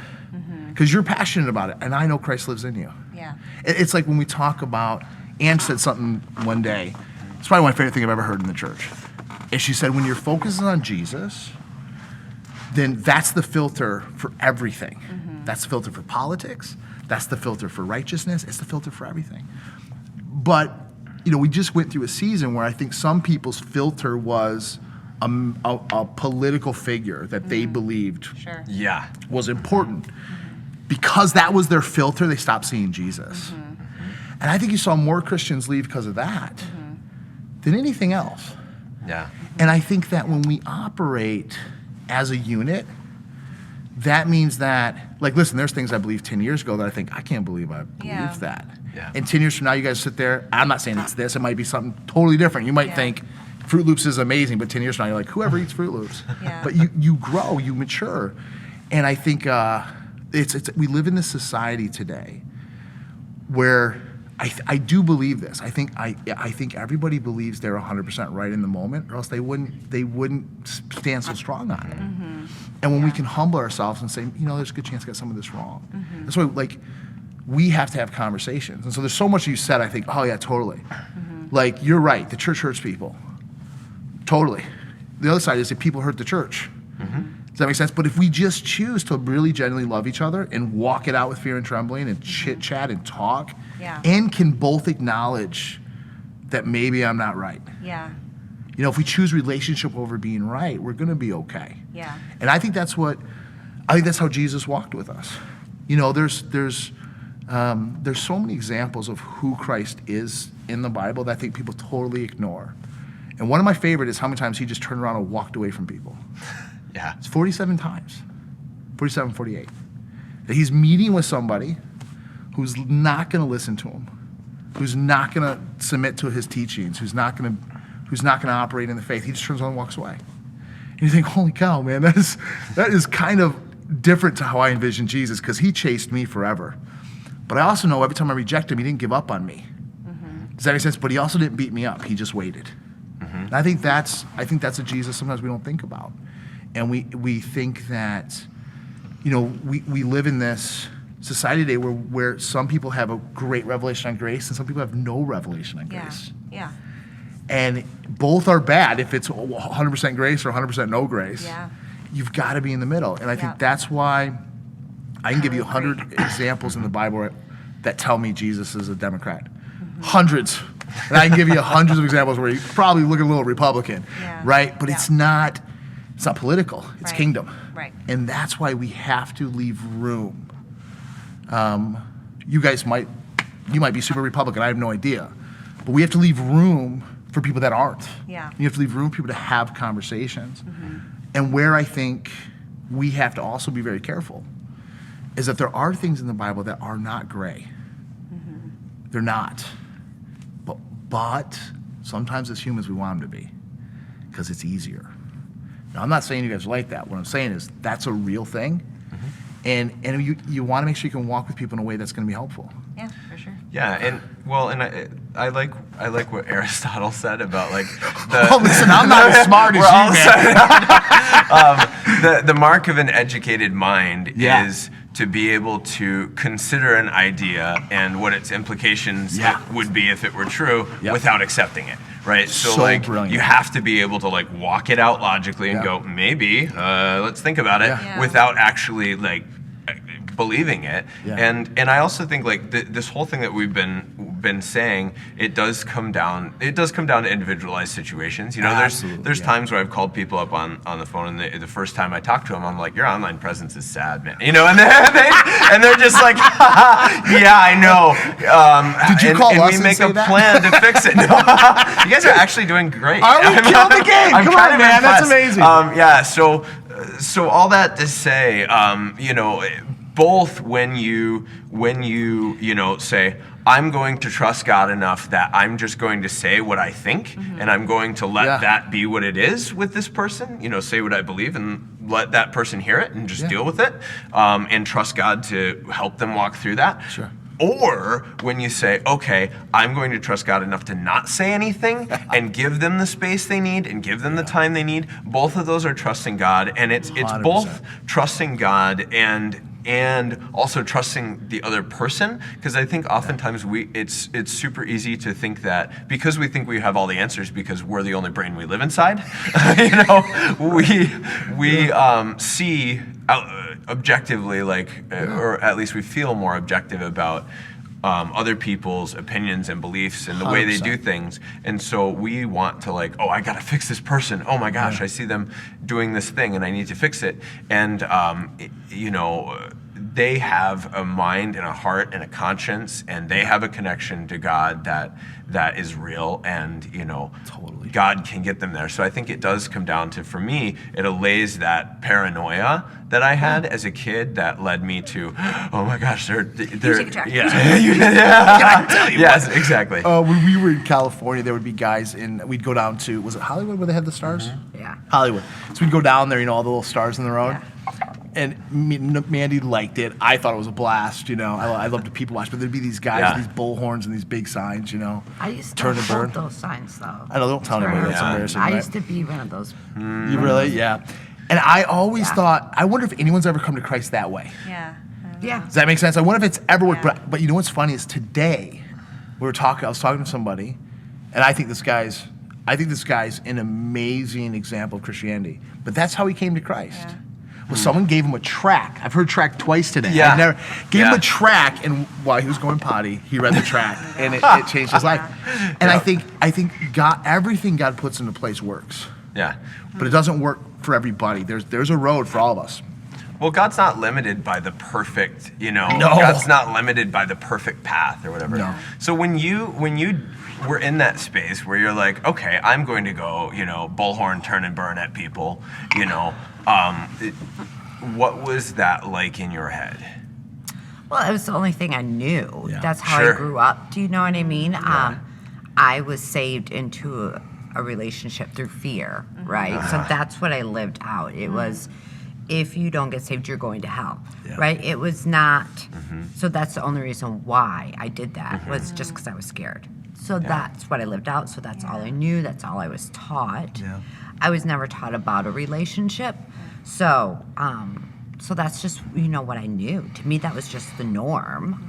because you're passionate about it, and I know Christ lives in you. Yeah. It's like when we talk about, Ann said something one day, it's probably my favorite thing I've ever heard in the church. And she said, when you're focusing on Jesus, then that's the filter for everything. That's the filter for politics. That's the filter for righteousness. It's the filter for everything. But, we just went through a season where I think some people's filter was a political figure that they believed Sure. Yeah. was important. Because that was their filter, they stopped seeing Jesus. And I think you saw more Christians leave because of that than anything else. Yeah. And I think that when we operate as a unit, that means that, like, listen, there's things I believed 10 years ago that I think, I can't believe I believed Yeah. that. Yeah. And 10 years from now, you guys sit there, I'm not saying it's this, it might be something totally different. You might Yeah. think Fruit Loops is amazing, but 10 years from now, you're like, whoever eats Fruit Loops. Yeah. But you grow, you mature. And I think we live in this society today where I do believe this. I think everybody believes they're 100% right in the moment, or else they wouldn't stand so strong on it. Mm-hmm. And when we can humble ourselves and say, there's a good chance I got some of this wrong. Mm-hmm. That's why, we have to have conversations. And so there's so much you said, I think, oh yeah, totally. Mm-hmm. You're right, the church hurts people. Totally. The other side is that people hurt the church. Mm-hmm. Does that make sense? But if we just choose to really genuinely love each other and walk it out with fear and trembling and chit-chat and talk, and can both acknowledge that maybe I'm not right. Yeah. If we choose relationship over being right, we're going to be okay. Yeah. And I think that's how Jesus walked with us. There's so many examples of who Christ is in the Bible that I think people totally ignore. And one of my favorite is how many times he just turned around and walked away from people. Yeah. It's 47 times. 47, 48. That he's meeting with somebody who's not going to listen to him, who's not going to submit to his teachings, who's not going to operate in the faith. He just turns around and walks away. And you think, holy cow, man, that is kind of different to how I envision Jesus, because he chased me forever. But I also know every time I reject him, he didn't give up on me. Mm-hmm. Does that make sense? But he also didn't beat me up. He just waited. Mm-hmm. And I think that's a Jesus sometimes we don't think about. And we think that, we live in this society today where some people have a great revelation on grace and some people have no revelation on grace. Yeah. And both are bad if it's 100% grace or 100% no grace. Yeah. You've got to be in the middle. And I think that's why I can give you 100 examples in the Bible that tell me Jesus is a Democrat. Mm-hmm. Hundreds. And I can give you hundreds of examples where you probably look a little Republican, right? But it's not political. It's kingdom. Right. And that's why we have to leave room. You guys might be super Republican. I have no idea. But we have to leave room for people that aren't. Yeah. You have to leave room for people to have conversations. Mm-hmm. And where I think we have to also be very careful is that there are things in the Bible that are not gray. Mm-hmm. They're not. But sometimes as humans we want them to be, because it's easier. Now, I'm not saying you guys are like that. What I'm saying is that's a real thing. Mm-hmm. And you want to make sure you can walk with people in a way that's going to be helpful. Yeah, for sure. Yeah, I like what Aristotle said about listen, I'm not as smart as you, man. The mark of an educated mind is to be able to consider an idea and what its implications would be if it were true without accepting it. Right, so brilliant. You have to be able to walk it out logically and go, maybe, let's think about it, without actually believing it. Yeah. And I also think this whole thing that we've been saying, it does come down to individualized situations. There's times where I've called people up on the phone, and the first time I talk to them, I'm like, your online presence is sad, man. And they're just like, yeah, I know. Did you call us and we make say a that? plan to fix it. No, you guys are actually doing great. We killed the game. Come on, man, that's amazing. So all that to say, both when you say, I'm going to trust God enough that I'm just going to say what I think, and I'm going to let that be what it is with this person, say what I believe and let that person hear it and just deal with it, and trust God to help them walk through that. Sure. Or when you say, okay, I'm going to trust God enough to not say anything and give them the space they need and give them the time they need. Both of those are trusting God, and it's 100%. Both trusting God and also trusting the other person, because I think oftentimes it's super easy to think that because we think we have all the answers because we're the only brain we live inside, we see objectively, or at least we feel more objective about other people's opinions and beliefs and the way they do things. And so we want to I got to fix this person. Oh my gosh, I see them doing this thing and I need to fix it. And, they have a mind and a heart and a conscience, and they have a connection to God that is real, and totally. God can get them there. So I think it does come down to, for me, it allays that paranoia that I had as a kid that led me to, oh my gosh, they're yes, exactly. When we were in California, there would be guys we'd go down to, was it Hollywood where they had the stars? Yeah. Hollywood. So we'd go down there, all the little stars in the road. Yeah. And Mandy liked it. I thought it was a blast, you know. I love to people watch, but there'd be these guys with these bullhorns and these big signs, you know. I used to Turn and burn. hold those signs, though. I know, don't tell anybody. That's embarrassing, I right? used to be one of those. You really? Yeah. And I always thought, I wonder if anyone's ever come to Christ that way. Yeah. Yeah. Does that make sense? I wonder if it's ever worked. Yeah. But you know what's funny is today, I was talking to somebody, and I think this guy's an amazing example of Christianity. But that's how he came to Christ. Yeah. Well, someone gave him a track. I've heard track twice today. Yeah. I've never gave him a track, and while he was going potty, he read the track, and it changed his life. And I think God, everything God puts into place works, Yeah. but it doesn't work for everybody. There's a road for all of us. Well, God's not limited by the perfect, you know. No. God's not limited by the perfect path or whatever. No. So when you were in that space where you're like, okay, I'm going to go, you know, bullhorn, turn and burn at people, you know, what was that like in your head? Well, it was the only thing I knew. Yeah. That's how Sure. I grew up. Do you know what I mean? I was saved into a relationship through fear, right? So that's what I lived out. It was, if you don't get saved, you're going to hell, right? It was not. So that's the only reason why I did that was just because I was scared. So that's what I lived out. So that's all I knew. That's all I was taught. Yeah. I was never taught about a relationship. So, so that's just, you know, what I knew. To me, that was just the norm.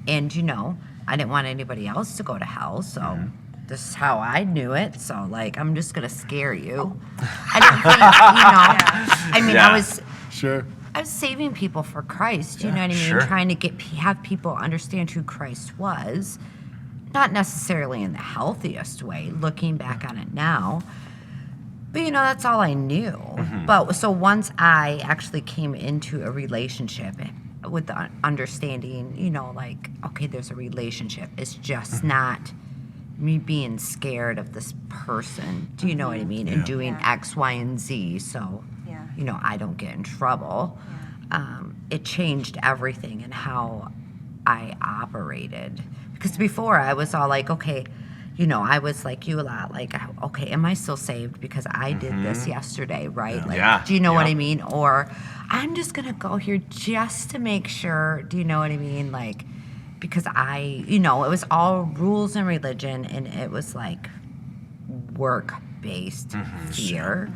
And, you know, I didn't want anybody else to go to hell. So this is how I knew it. So, like, I'm just going to scare you. I didn't think, you know, I mean, Yeah. I was saving people for Christ, you know what I mean? Sure. Trying to have people understand who Christ was. Not necessarily in the healthiest way, looking back on it now. But, you know, that's all I knew. But so once I actually came into a relationship with the understanding, you know, like, okay, there's a relationship. It's just not me being scared of this person. Do you know what I mean? And doing X, Y, and Z. So, you know, I don't get in trouble. It changed everything in how I operated. Because before I was all like, okay, you know, I was like you a lot, like, okay, am I still saved because I did this yesterday, right? Like, do you know what I mean? Or I'm just going to go here just to make sure, do you know what I mean? Like, because you know, it was all rules and religion, and it was like work-based fear.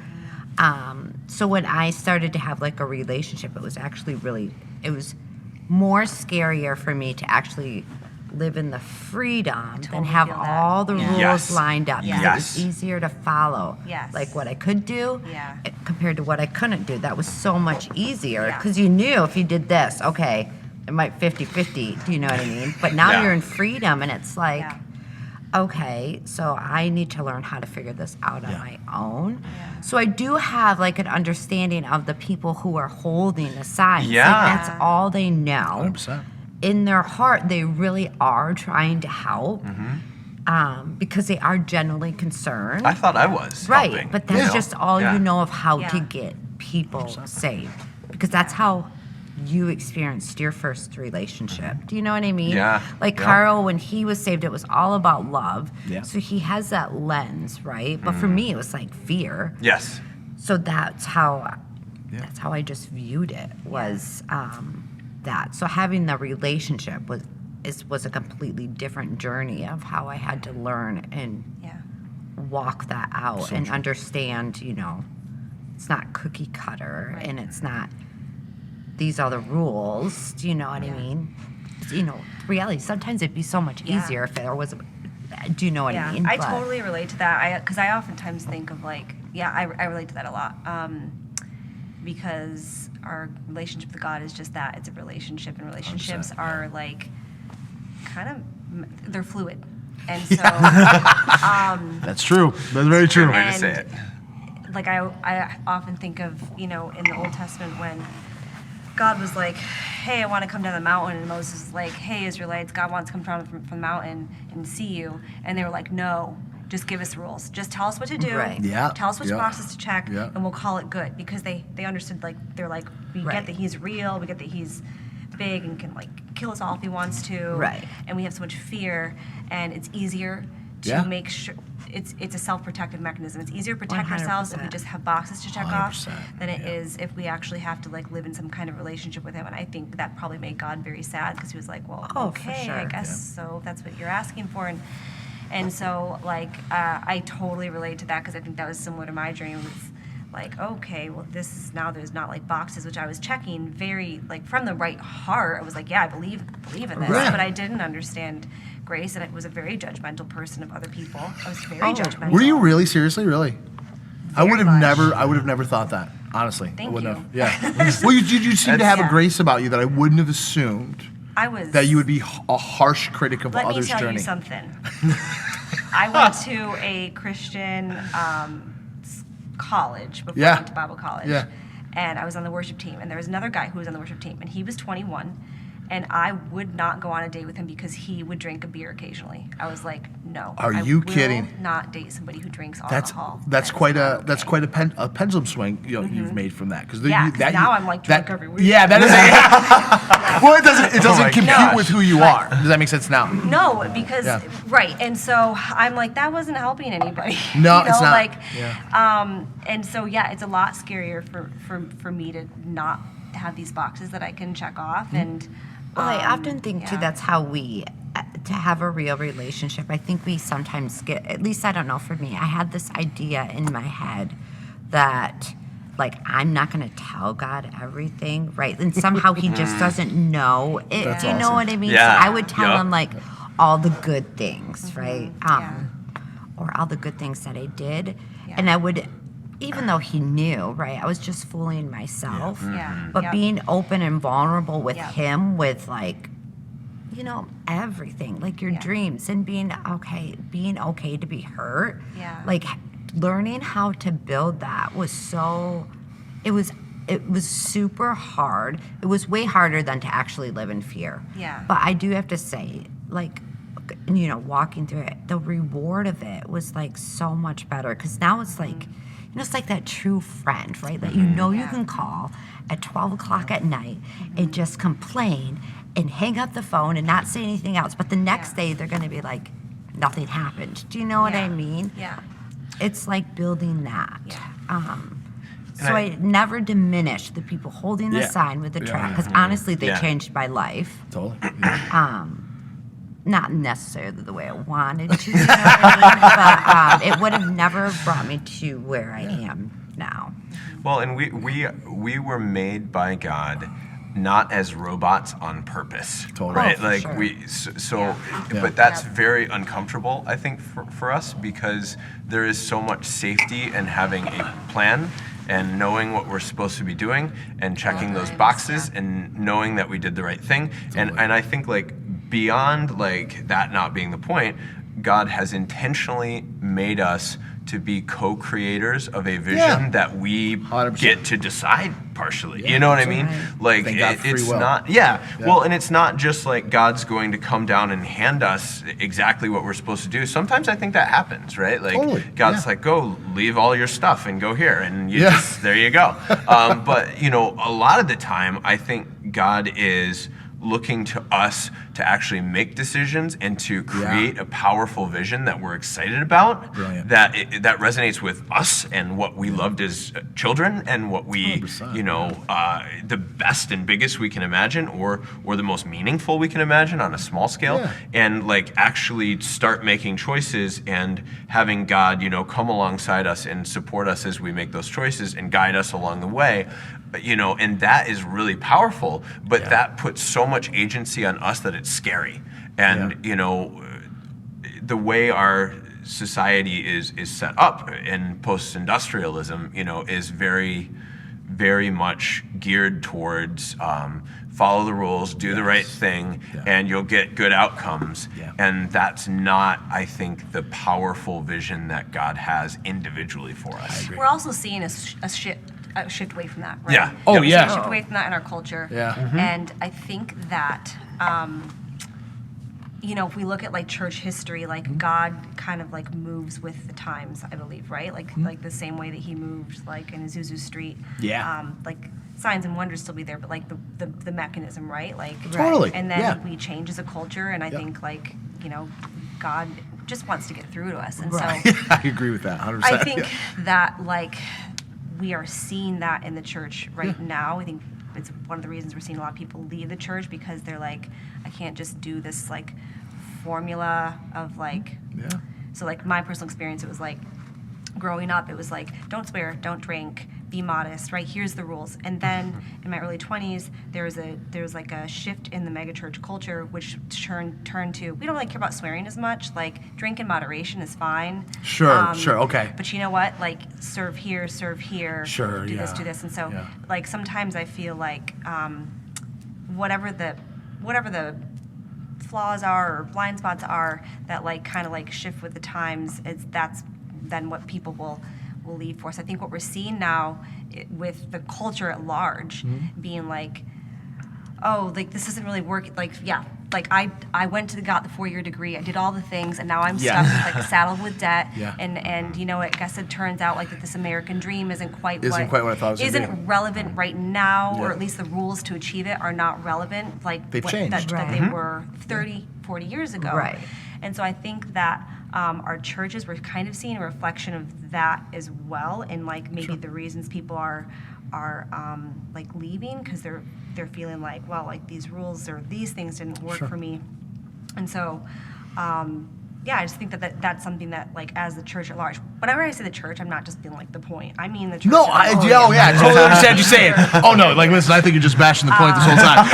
So when I started to have like a relationship, it was actually it was more scarier for me to actually live in the freedom than have feel that. all the rules Yes. lined up. Yes. Because it was easier to follow. Yes. Like what I could do compared to what I couldn't do. That was so much easier Yeah. because you knew if you did this, okay, it might 50-50, do you know what I mean? But now you're in freedom, and it's like, okay, so I need to learn how to figure this out on my own. So I do have like an understanding of the people who are holding the signs. Yeah. Like, that's all they know. 100%. In their heart, they really are trying to help because they are genuinely concerned. I thought I was Right, helping, but that's you know? just all Yeah. you know of how to Yeah. get people saved. Because that's how you experienced your first relationship. Do you know what I mean? Yeah, Like yeah. Karl, when he was saved, it was all about love. Yeah. So he has that lens, right? But for me, it was like fear. Yes. So that's how I just viewed it, was that. So having the relationship was a completely different journey of how I had to learn and walk that out and understand, you know, it's not cookie cutter and it's not these are the rules. Do you know what I mean? You know, reality, sometimes it'd be so much easier if there was do you know what I mean? I But- totally relate to that. Because I oftentimes think of like, I relate to that a lot. Because our relationship with God is just that. It's a relationship, and relationships 100%, are like kind of, they're fluid. And so, That's true. That's very true. Way to say it. like I often think of, you know, in the Old Testament when God was like, hey, I want to come down the mountain. And Moses was like, hey, Israelites, God wants to come down from the mountain and see you. And they were like, no, just give us rules. Just tell us what to do. Right. Yeah, Tell us which yeah, boxes to check, yeah. and we'll call it good. Because they understood, like, they're like, we Right. get that he's real. We get that he's big and can, like, kill us all if he wants to. Right. And we have so much fear. And it's easier to Yeah. make sure, it's a self-protective mechanism. It's easier to protect ourselves if we 100%. just have boxes to check off 100%, than it is if we actually have to like live in some kind of relationship with him. And I think that probably made God very sad because he was like, well, Oh, for okay, sure. I guess so that's what you're asking for. And so like I totally relate to that because I think that was similar to my dream. It was like, okay, well this is now there's not like boxes, which I was checking very like from the right heart. I was like, yeah, I believe in this, Right. but I didn't understand grace, and I was a very judgmental person of other people. I was very Oh. judgmental. Were you really? Seriously? Really? I would have much. never thought that, honestly. Thank I wouldn't you. have. Yeah. Well, you seem to have a Yeah. grace about you that I wouldn't have assumed I was. that you would be a harsh critic of Let others' me tell journey. you something. I went to a Christian college before I went to Bible college. Yeah. And I was on the worship team, and there was another guy who was on the worship team, and he was 21, and I would not go on a date with him because he would drink a beer occasionally. I was like, no. Are I you will kidding? Not date somebody who drinks That's alcohol. that's That is quite not a that's okay. quite a pendulum swing you've made from that because Yeah, 'cause now I'm, like, drunk every week. Yeah, that is. Well, it doesn't my compute gosh. with who you are. Does that make sense now? No, because Yeah. right, and so I'm like that wasn't helping anybody. No, you know, it's not. Like, Yeah. and so yeah, it's a lot scarier for me to not have these boxes that I can check off, and Well, I often think too yeah. that's how we to have a real relationship. I think we sometimes get, at least I don't know for me, I had this idea in my head that like I'm not going to tell God everything, right? And somehow he just doesn't know it. That's Do you know awesome. what I mean? Yeah. So I would tell Yep. him like all the good things, right? Yeah. Or all the good things that I did. Yeah. And I would, even though he knew, right? I was just fooling myself. Yeah. But Yep. being open and vulnerable with Yep. him, with like, you know, everything, like your Yeah. dreams and being okay to be hurt. Yeah. Like learning how to build that was so, it was super hard. It was way harder than to actually live in fear. Yeah. But I do have to say, like, you know, walking through it, the reward of it was like so much better because now it's like, you know, it's like that true friend, right? That you know you Yeah. can call at 12 o'clock at night and just complain and hang up the phone and not say anything else. But the next Yeah. day they're going to be like, nothing happened. Do you know what I Yeah. mean? Yeah. It's like building that. Yeah. So I never diminish the people holding the Yeah. sign with the Yeah, track yeah. because honestly they Yeah. changed my life. Totally. Yeah. Not necessarily the way I wanted to, you know what I mean? But it would have never brought me to where I am now. Well, and we were made by God not as robots on purpose, Totally. right? Oh, for Like sure. so Yeah. but that's Yeah. very uncomfortable, I think, for us because there is so much safety in having a plan and knowing what we're supposed to be doing and checking those Times, boxes yeah. and knowing that we did the right thing. And I think like beyond like that not being the point, God has intentionally made us to be co-creators of a vision Yeah. that we 100%. get to decide partially. Yeah, you know what I that's mean? right. Like Thank God for it's free will. not well, and it's not just like God's going to come down and hand us exactly what we're supposed to do. Sometimes I think that happens, right? Like Totally, God's yeah. like, go leave all your stuff and go here, and you Yeah. just, there you go. But you know, a lot of the time, I think God is looking to us to actually make decisions and to create a powerful vision that we're excited about, Brilliant. that resonates with us and what we loved as children and what we 100%, you know the best and biggest we can imagine or the most meaningful we can imagine on a small scale, Yeah. and like actually start making choices and having God, you know, come alongside us and support us as we make those choices and guide us along the way. You know, and that is really powerful, but that puts so much agency on us that it's scary. And, you know, the way our society is set up in post-industrialism, you know, is very, very much geared towards follow the rules, do the right thing, and you'll get good outcomes. Yeah. And that's not, I think, the powerful vision that God has individually for us. We're also seeing a shift away from that, right? Yeah. Oh, Yep. We're seeing yeah. a shift away from that in our culture. Yeah. And I think that, you know, if we look at like church history, like God kind of like moves with the times, I believe, right? Like the same way that he moved like in Azusa Street. Yeah. Like signs and wonders still be there, but like the mechanism, right? Like Totally, And then yeah. we change as a culture, and I think like, you know, God just wants to get through to us. And Right. so I agree with that 100%. I think that like we are seeing that in the church right now. I think it's one of the reasons we're seeing a lot of people leave the church, because they're like, I can't just do this like formula of like, Yeah. so like my personal experience, it was like growing up, it was like, don't swear, don't drink, be modest, right? Here's the rules. And then in my early 20s, there was like a shift in the megachurch culture, which turned to, we don't really care about swearing as much. Like, drink in moderation is fine. Sure, okay. But you know what? Like, serve here, Sure, do yeah. this, do this. And so, Yeah. like, sometimes I feel like whatever the flaws are or blind spots are that like kind of like shift with the times, that's then what people will leave for. So I think what we're seeing now with the culture at large being like, oh, like this isn't really working. Like, yeah, like I went to got the 4-year degree, I did all the things, and now I'm Yeah. stuck like saddled with debt. Yeah. And you know, I guess it turns out like that this American dream isn't quite what I thought it was gonna be. isn't relevant right now, Yeah. or at least the rules to achieve it are not relevant like They've changed. that Right. they were 30, 40 years ago. Right. And so I think that our churches, we're kind of seeing a reflection of that as well, and like maybe the reasons people are like leaving, because they're feeling like, well, like these rules or these things didn't work for me. And so yeah, I just think that's something that like as the church at large, whenever I say the church, I'm not just being like the point, I mean the church No, at I large. totally understand you saying. Oh no, like listen, I think you're just bashing the point this whole time.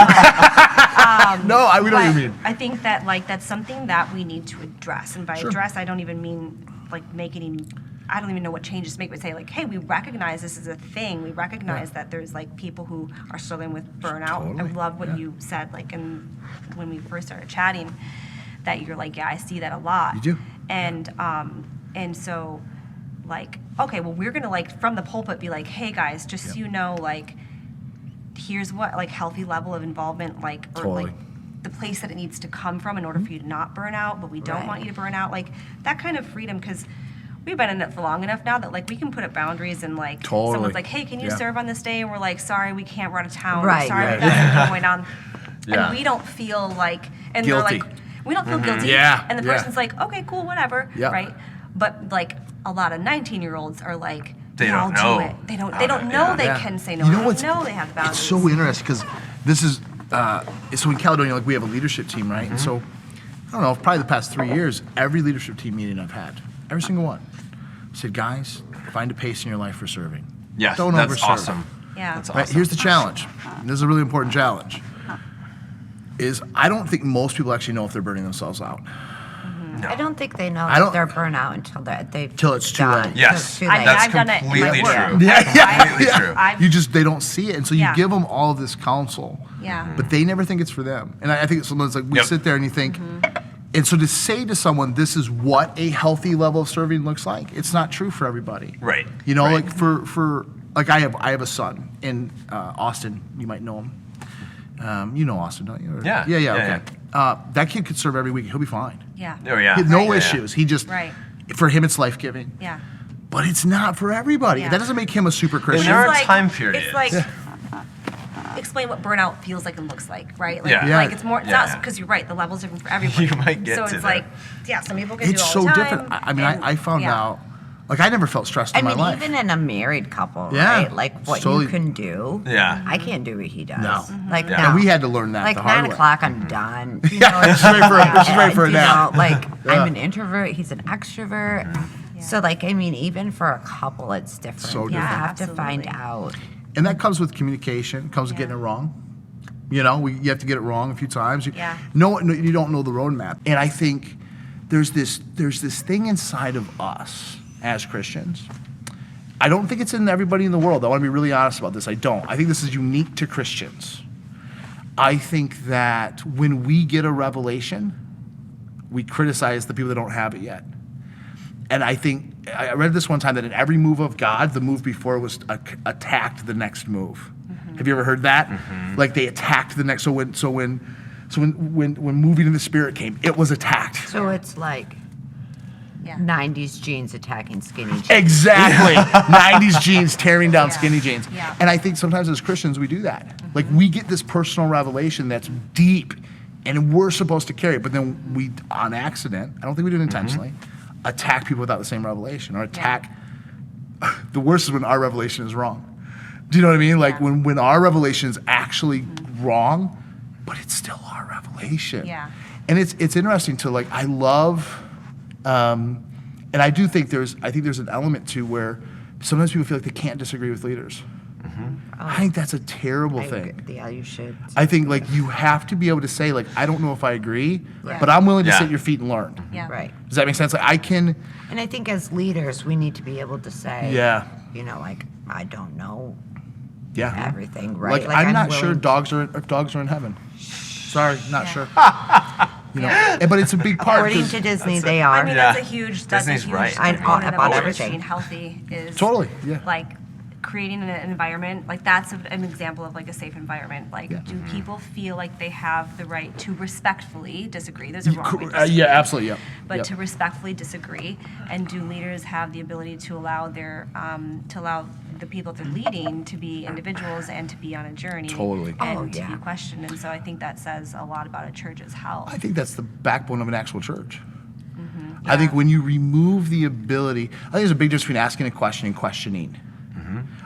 No, we know what you But mean. I think that like that's something that we need to address, and by Sure. address I don't even mean like make any. I don't even know what changes to make, but say like, hey, we recognize this is a thing. We recognize that there's like people who are struggling with burnout. Totally, I love what yeah. you said, like, and when we first started chatting, that you're like, yeah, I see that a lot. You do. And so, like, okay, well, we're gonna like from the pulpit be like, hey guys, just so you know, like, here's what like healthy level of involvement, like, or Totally. like the place that it needs to come from in order for you to not burn out, but we don't Right. want you to burn out, like that kind of freedom, because we've been in it for long enough now that like we can put up boundaries, and like Totally. someone's like, hey, can you Yeah. serve on this day, and we're like, sorry, we can't, we're out of town, Right, or sorry, right. we've got something going on, Yeah. and we don't feel like, and Guilty. they're like, we don't feel guilty, Yeah, and the yeah. person's like, okay, cool, whatever, Yeah. right? But like a lot of 19-year-olds are like, They yeah, don't I'll know do it. They don't how know to- they Yeah. can say no. You They know don't what's know they have boundaries. It's so interesting because this is so in Caledonia, like we have a leadership team, right? And so I don't know, probably the past 3 years, every leadership team meeting I've had, every single one, said, guys, find a pace in your life for serving. Yes, Don't that's overserve. awesome. Yeah. That's Right, awesome. here's the challenge. And this is a really important challenge. Is I don't think most people actually know if they're burning themselves out. No. I don't think they know I don't- that they're burnout until they've Till it's too done. late. Yes, Till it's too late. that's I've done it in my completely work. true. Yeah. Completely true. You just they don't see it, and so you Yeah. give them all of this counsel. Yeah. But they never think it's for them. And I think sometimes like we Yep. sit there and you think, and so to say to someone, this is what a healthy level of serving looks like, it's not true for everybody. Right. You know, Right. like for like I have a son in Austin. You might know him. You know Austin, don't you? Or- Yeah. Yeah. Yeah, Okay. That kid could serve every week. He'll be fine. Yeah. Oh yeah. He had no Yeah, yeah. issues. He just Right. for him it's life giving. Yeah. But it's not for everybody. Yeah. That doesn't make him a super And Christian. there are It's like- time periods. It's like explain what burnout feels like and looks like, right? Like, Yeah. Yeah. like it's more. It's Yeah. not because you're right. The level's different for everybody. You might get so to it's that. like, yeah, some people can It's do all so the time. different. I mean, and- I found yeah. out, like, I never felt stressed I in my mean, life. even in a married couple, Yeah. right? Like what Totally. you can do. Yeah. I can't do what he does. No. Like Yeah. no. And we had to learn that like the hard 9 way. o'clock, I'm done. You Yeah, know, it's she's ready for a- she's ready for a you nap. know, like Yeah. I'm an introvert. He's an extrovert. Yeah. So like, I mean, even for a couple, it's different. So You different. have to find Absolutely. out. And that comes with communication, comes with Yeah. getting it wrong. You know, you have to get it wrong a few times. You Yeah. you don't know the roadmap. And I think there's this thing inside of us as Christians. I don't think it's in everybody in the world. I want to be really honest about this. I don't. I think this is unique to Christians. I think that when we get a revelation, we criticize the people that don't have it yet. And I think, I read this one time that in every move of God, the move before was attacked the next move. Have you ever heard that? Like they attacked the next, so when moving in the Spirit came, it was attacked. So it's like Yeah. 90s jeans attacking skinny jeans. Exactly. 90s jeans tearing down Yeah. skinny jeans. Yeah. And I think sometimes as Christians we do that. Like we get this personal revelation that's deep And we're supposed to carry it, but then we, on accident, I don't think we do it intentionally, attack people without the same revelation, or attack, the worst is when our revelation is wrong. Do you know what I mean? Like when our revelation is actually wrong, but it's still our revelation. Yeah. And it's interesting to like, I love, and I do think there's an element to where sometimes people feel like they can't disagree with leaders. I think that's a terrible thing. Yeah, you should. I think like you have to be able to say like, I don't know if I agree, Right. but I'm willing to Yeah. sit at your feet and learn. Yeah. Right. Does that make sense? Like I can, And I think as leaders, we need to be able to say, yeah, like, I don't know yeah. everything, right? Like I'm not sure willing- if dogs are in heaven. Sorry, not sure. You know, but it's a big part. According 'cause- to Disney, That's they it. are. I mean, Yeah. that's a huge Disney's right. I know, component about of everything. being healthy is Totally, yeah. like creating an environment, like that's an example of like a safe environment. Like, Yeah. do people feel like they have the right to respectfully disagree? There's a wrong way to disagree. Yeah, absolutely, yeah. But Yep. to respectfully disagree, and do leaders have the ability to allow the people they're leading to be individuals and to be on a journey Totally. and Oh, to yeah. be questioned? And so I think that says a lot about a church's health. I think that's the backbone of an actual church. Yeah. I think when you remove the ability, I think there's a big difference between asking a question and questioning.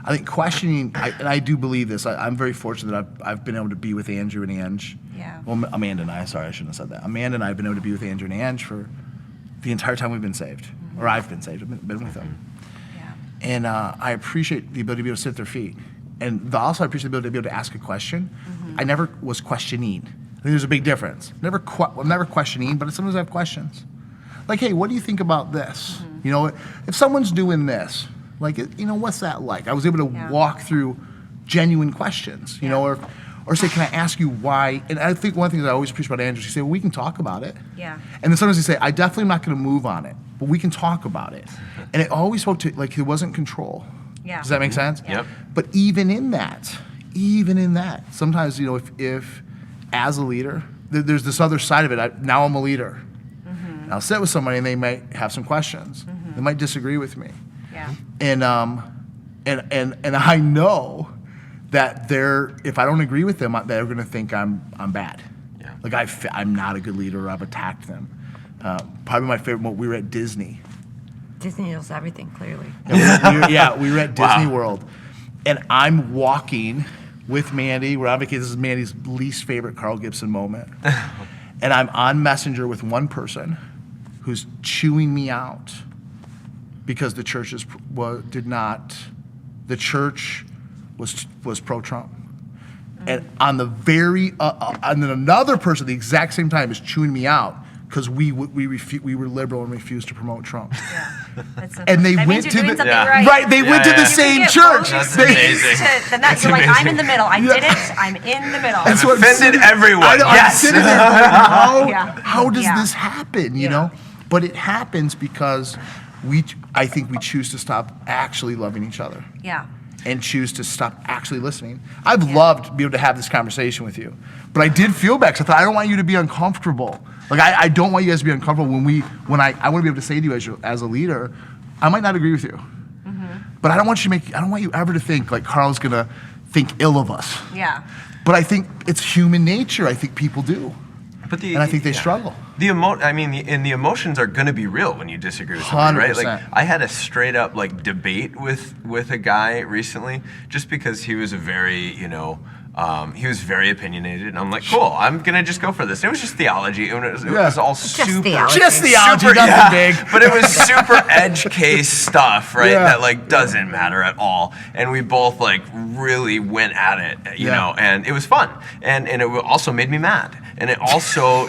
I think questioning, and I do believe this. I'm very fortunate that I've been able to be with Andrew and Ange. Yeah. Well, Amanda and I. Sorry, I shouldn't have said that. Amanda and I have been able to be with Andrew and Ange for the entire time we've been saved, or I've been saved. I've been with them, Yeah. and I appreciate the ability to be able to sit at their feet, and also I appreciate the ability to be able to ask a question. I never was questioning. I think there's a big difference. I'm never questioning, but sometimes I have questions. Like, hey, what do you think about this? You know, if someone's doing this, like, you know, what's that like? I was able to Yeah. walk through genuine questions, you know, or say, can I ask you why? And I think one of the things I always appreciate about Andrew is he say, well, we can talk about it. Yeah. And then sometimes he say, I definitely am not going to move on it, but we can talk about it. And it always spoke to, like, it wasn't control. Yeah. Does that make sense? Yep. But even in that, sometimes, you know, if as a leader, there's this other side of it. Now I'm a leader. And I'll sit with somebody and they might have some questions. They might disagree with me. Yeah. And I know that if I don't agree with them, they're going to think I'm bad. Yeah. Like I'm not a good leader, or I've attacked them. Probably my favorite moment, we were at Disney. Disney knows everything, clearly. We were at Disney Wow. World, and I'm walking with Mandy. We're on vacation. This is Mandy's least favorite Carl Gibson moment. And I'm on Messenger with one person who's chewing me out because the church was pro-Trump. And on the and then another person at the exact same time is chewing me out because we were liberal and refused to promote Trump. Yeah. That's so And they that went means to you're doing the something right. They went to Yeah, the yeah. same You can get church. both That's They- amazing. Then that's you're like, I'm in the middle. I Yeah. did it. I'm in the middle. That's what I'm Offended sitting- everyone. I know, I'm Yes. sitting there going, Yeah. how does Yeah. this happen? You Yeah. know, but it happens because I think we choose to stop actually loving each other Yeah. and choose to stop actually listening. I've loved to be able to have this conversation with you, but I did feel bad because I thought I don't want you to be uncomfortable. Like I don't want you guys to be uncomfortable when I want to be able to say to you as a leader, I might not agree with you, but I don't want you ever to think like Carl's gonna think ill of us. Yeah. But I think it's human nature. I think people do. But And I think they struggle. The emotions are going to be real when you disagree with somebody, right? 100%. Like I had a straight up like debate with a guy recently, just because he was he was very opinionated, and I'm like, cool, I'm gonna just go for this. And it was just theology, and it was all super. theology. Just theology, super, nothing yeah, big. But it was super edge case stuff, right? Yeah. That like doesn't matter at all. And we both like really went at it, you Yeah. know, and it was fun. And it also made me mad. And it also,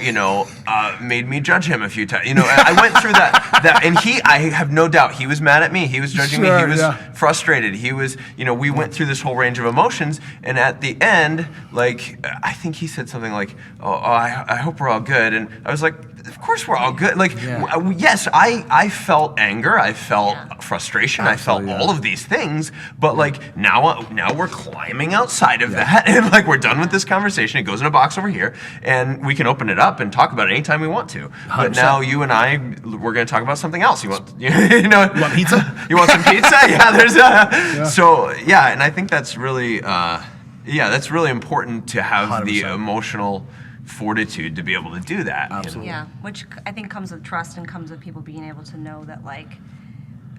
made me judge him a few times. You know, and I went through that, and I have no doubt he was mad at me. He was judging me. He Sure, was yeah. frustrated. He was, we went through this whole range of emotions. And at the end, like, I think he said something like, I hope we're all good. And I was like, of course we're all good. Like, Yeah. yes, I felt anger. I felt frustration. Absolutely, I felt yeah. all of these things. But like, now we're climbing outside of that. And like, we're done with this conversation. It goes in a box over here. And we can open it up and talk about it anytime we want to. But 100%. now you and we're going to talk about something else. You want You want pizza? You want some pizza? Yeah, So, and I think that's really, that's really important to have the 100%. emotional fortitude to be able to do that. Absolutely. Yeah, which I think comes with trust and comes with people being able to know that, like,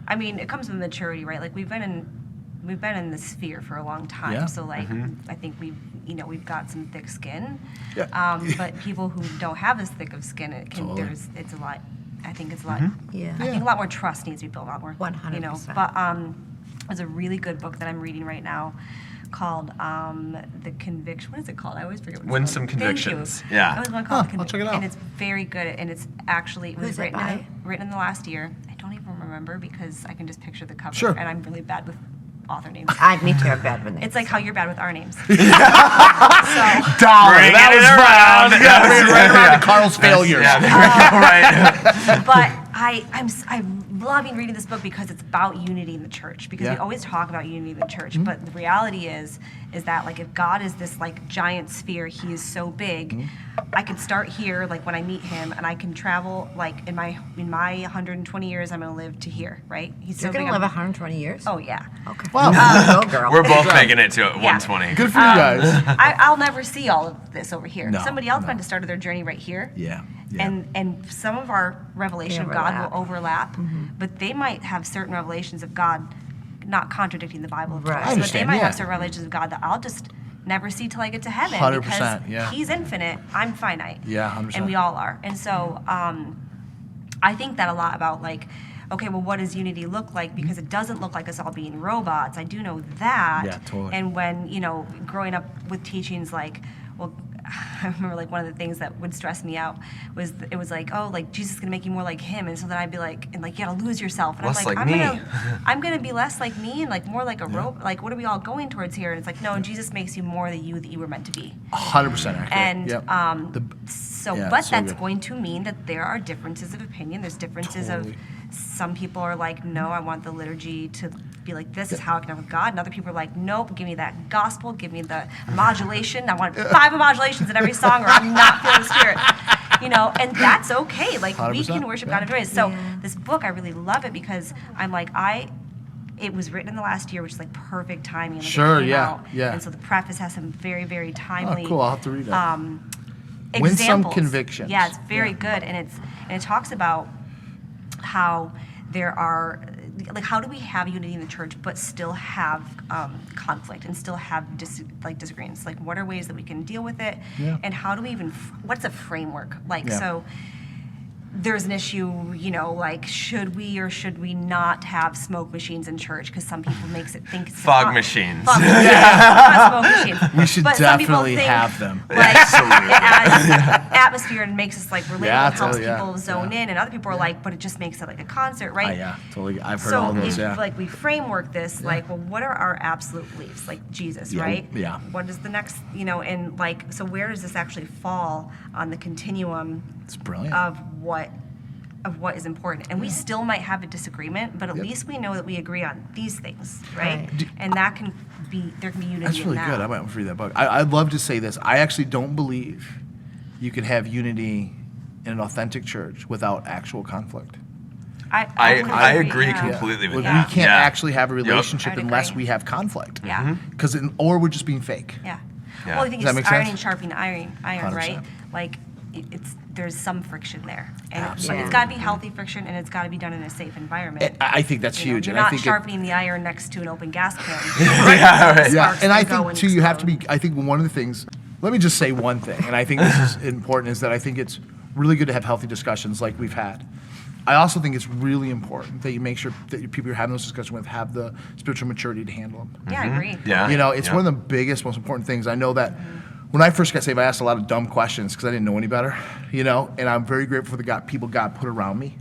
I mean, it comes with maturity, right? Like, we've been in this sphere for a long time, Yeah. so like, I think we've got some thick skin. Yeah. But people who don't have as thick of skin, Totally. it's a lot. I think it's a lot. Yeah. I think a lot more trust needs to be built, a lot more. 100%. But there's a really good book that I'm reading right now called The Conviction. What is it called? I always forget what it's Win called. Some Thank you. Convictions. Yeah. I always want to call it I'll check it out. And it's very good, and it's actually, it was Who's it written by? written in the last year. I don't even remember because I can just picture the cover, Sure. and I'm really bad with author names. Me too. I'm bad with names. It's like how you're bad with our names. So, Dollar. Bringing That it was around. right. Yeah, right around to Carl's failures. Yeah, there we go, right. but I'm loving reading this book because it's about unity in the church. Because we Yeah. always talk about unity in the church, but the reality is that, like, if God is this like giant sphere, He is so big. I could start here, like when I meet Him, and I can travel like in my 120 years, I'm gonna live to here, right? He's You're so going big. to live I'm- 120 years? Oh yeah. Okay. Wow. Go, girl. We're both making it to 120. Good for you guys. I'll never see all of this over here. No, Somebody else no. might have started their journey right here. Yeah. Yeah. And some of our revelation of God will overlap, but they might have certain revelations of God, not contradicting the Bible, of Right. course, I but they understand, might yeah. have certain revelations of God that I'll just never see till I get to heaven 100%, because yeah. He's infinite, I'm finite. Yeah, 100%. And we all are. And so I think that a lot about, like, okay, well, what does unity look like? Because it doesn't look like us all being robots. I do know that. Yeah, totally. And when, growing up with teachings like, well, I remember, like, one of the things that would stress me out was it was like, oh, like, Jesus is gonna make you more like Him, and so then I'd be like, and like, you gotta lose yourself, and Less I'm like, like me. I'm gonna be less like me and like more like a robot. Like, what are we all going towards here? And it's like, no, Jesus makes you more the you that you were meant to be. 100% accurate. And Yep. so, Yeah, but so that's good. going to mean that there are differences of opinion. There's differences Totally. of, some people are like, no, I want the liturgy to be like, this is how I connect with God. And other people are like, nope, give me that gospel, give me the modulation. I want 5 modulations in every song, or I'm not feeling the Spirit. And that's okay. Like, we 100%, can worship God in different ways. So this book, I really love it because I'm like, it was written in the last year, which is like perfect timing. Like, Sure, it came yeah, out. yeah. And so the preface has some very, very timely. Oh, cool. I'll have to read that. Examples. Win Some Convictions. Yeah, it's very Yeah. good, and it talks about how there are, like, how do we have unity in the church but still have conflict and still have disagreements? Like, what are ways that we can deal with it? Yeah. And how do we even? What's a framework? Like, Yeah. so. There's an issue, like, should we or should we not have smoke machines in church? Because some people think it's Fog machines. Fog machines. Not smoke machines. We should But some people definitely think, have them. Like, it adds atmosphere and makes us, like, relatable, Yeah, and helps totally, yeah. people zone Yeah. in. And other people are like, but it just makes it like a concert, right? Yeah, totally. I've heard So all those, if, yeah. like, we framework this, like, well, what are our absolute beliefs? Like Jesus, Yeah, right? yeah. What is the next, and, like, so where does this actually fall on the continuum It's brilliant. of what is important? And we still might have a disagreement, but at least we know that we agree on these things, right? Right. And that can be, there can be unity That's really in that. good. I might want to read that book. I'd love to say this. I actually don't believe you can have unity in an authentic church without actual conflict. I agree yeah. completely with We that. can't Yeah. actually have a Yep. relationship I'd unless agree. we have conflict. Yeah. Or we're just being fake. Yeah. Yeah. Well, I think Does that it's make iron sense? sharpening iron, 100%. right? Like, there's some friction there, and Absolutely. it's got to be healthy friction, and it's got to be done in a safe environment. I think that's huge. You're and I not think sharpening the iron next to an open gas can. Yeah, right. Yeah, Sparks and I can go think too, you have to explode. be. I think one of the things. Let me just say one thing, and I think this is important. Is that I think it's really good to have healthy discussions like we've had. I also think it's really important that you make sure that your people you're having those discussions with have the spiritual maturity to handle them. Yeah, I agree. Yeah. It's Yeah. one of the biggest, most important things. I know that when I first got saved, I asked a lot of dumb questions because I didn't know any better, and I'm very grateful for the people God put around me.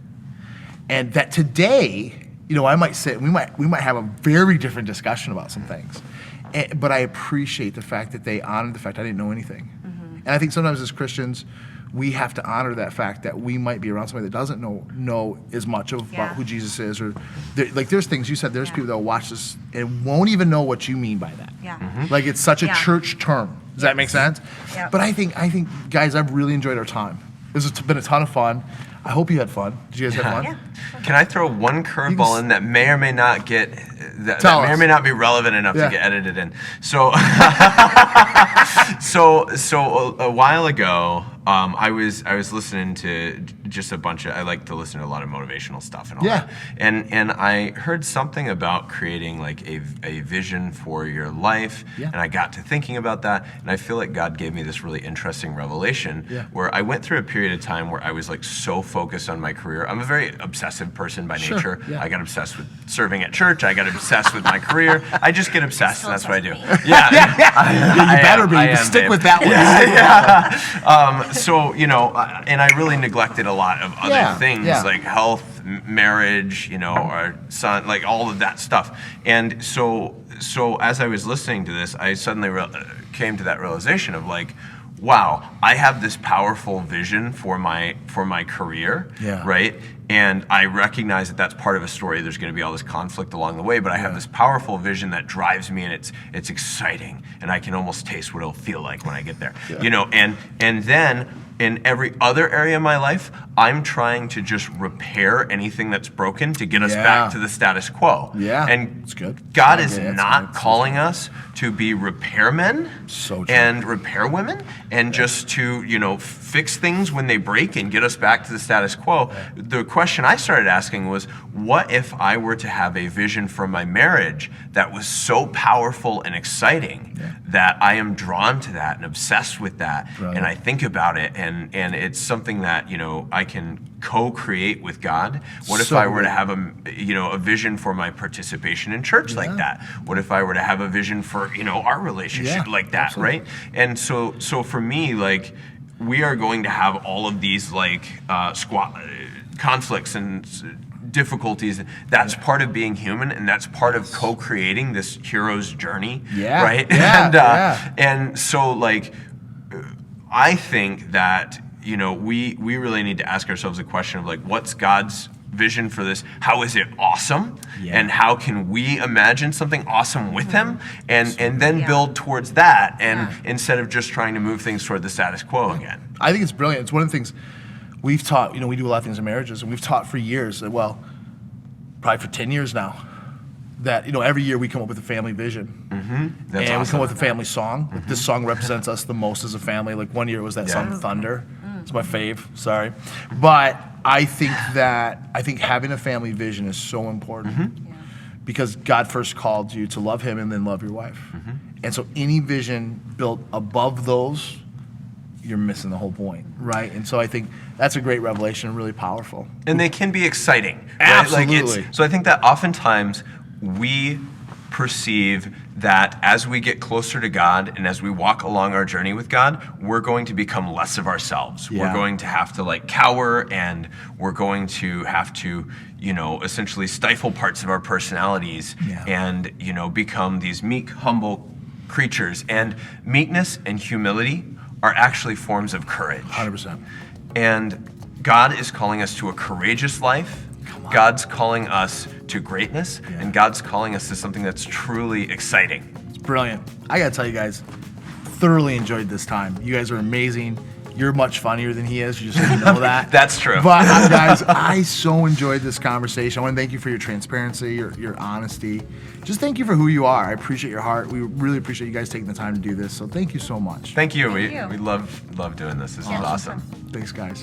And that today, I might sit, we might have a very different discussion about some things. But I appreciate the fact that they honored the fact I didn't know anything. And I think sometimes as Christians, we have to honor that fact that we might be around somebody that doesn't know as much about Yeah. who Jesus is, or there's things you said. There's Yeah. people that will watch this and won't even know what you mean by that. Yeah. Like it's such a Yeah. church term. Does that make sense? Yep. But I think guys, I've really enjoyed our time. This has been a ton of fun. I hope you had fun. Did you guys have fun? Yeah. Can I throw one curveball in that may or may not get that Tell may or us. may not be relevant enough Yeah. to get edited in? So, so a while ago, I was listening to just a bunch of. I like to listen to a lot of motivational stuff and all Yeah. that. And I heard something about creating like a vision for your life, Yeah. and I got to thinking about that, and I feel like God gave me this really interesting revelation Yeah. where I went through a period of time where I was like so focused on my career. I'm a very obsessive person by Sure, nature. yeah. I got obsessed with serving at church. I got obsessed with my career. I just get obsessed, Still and that's what I do. obsessed with Yeah, You better be. Stick with that one. So, you know, and I really neglected a lot of other Yeah, things yeah. like health, marriage, you know, our son, like all of that stuff. And so as I was listening to this, I suddenly came to that realization of like, wow, I have this powerful vision for my career, Yeah. right? And I recognize that that's part of a story. There's going to be all this conflict along the way, but I have this powerful vision that drives me, and it's exciting, and I can almost taste what it'll feel like when I get there, you know. And then in every other area of my life, I'm trying to just repair anything that's broken to get us Yeah. back to the status quo. Yeah, and it's good. God Yeah, is that's not good. calling us to be repairmen So true. and repair women and just to, you know, fix things when they break and get us back to the status quo. The question I started asking was, what if I were to have a vision for my marriage that was so powerful and exciting that I am drawn to that and obsessed with that, Right. and I think about it, and it's something that, you know, I can co-create with God? What if So I were to good. have a vision for my participation in church like that? What if I were to have a vision for, you know, our relationship Yeah, like that, absolutely. right? And so for me, like, we are going to have all of these like conflicts and difficulties. That's part of being human, and that's part of co-creating this hero's journey, Yeah, right? yeah, And so like, I think that, you know, we really need to ask ourselves a question of like, what's God's vision for this? How is it awesome? Yeah. And how can we imagine something awesome with him and then build towards that, and instead of just trying to move things toward the status quo again. I think it's brilliant. It's one of the things we've taught. You know, we do a lot of things in marriages, and we've taught for years. Well, probably for 10 years now. That, you know, every year we come up with a family vision. That's And we awesome. come up with a family song. This song represents us the most as a family. Like one year it was that song Thunder. It's my fave, sorry. But I think having a family vision is so important because God first called you to love him and then love your wife. And so any vision built above those, you're missing the whole point, right? And so I think that's a great revelation and really powerful. And they can be exciting. Right? Like Absolutely. so I think that oftentimes we perceive that as we get closer to God and as we walk along our journey with God, we're going to become less of ourselves. Yeah. We're going to have to like cower, and we're going to have to, you know, essentially stifle parts of our personalities and, you know, become these meek, humble creatures. And meekness and humility are actually forms of courage. 100%. And God is calling us to a courageous life. God's calling us to greatness, and God's calling us to something that's truly exciting. It's brilliant. I gotta tell you guys, thoroughly enjoyed this time. You guys are amazing. You're much funnier than he is. You just didn't know that. That's true. But guys, I so enjoyed this conversation. I want to thank you for your transparency, your honesty. Just thank you for who you are. I appreciate your heart. We really appreciate you guys taking the time to do this. So thank you so much. Thank you. Thank you. We love doing this. This is awesome. Thanks, guys.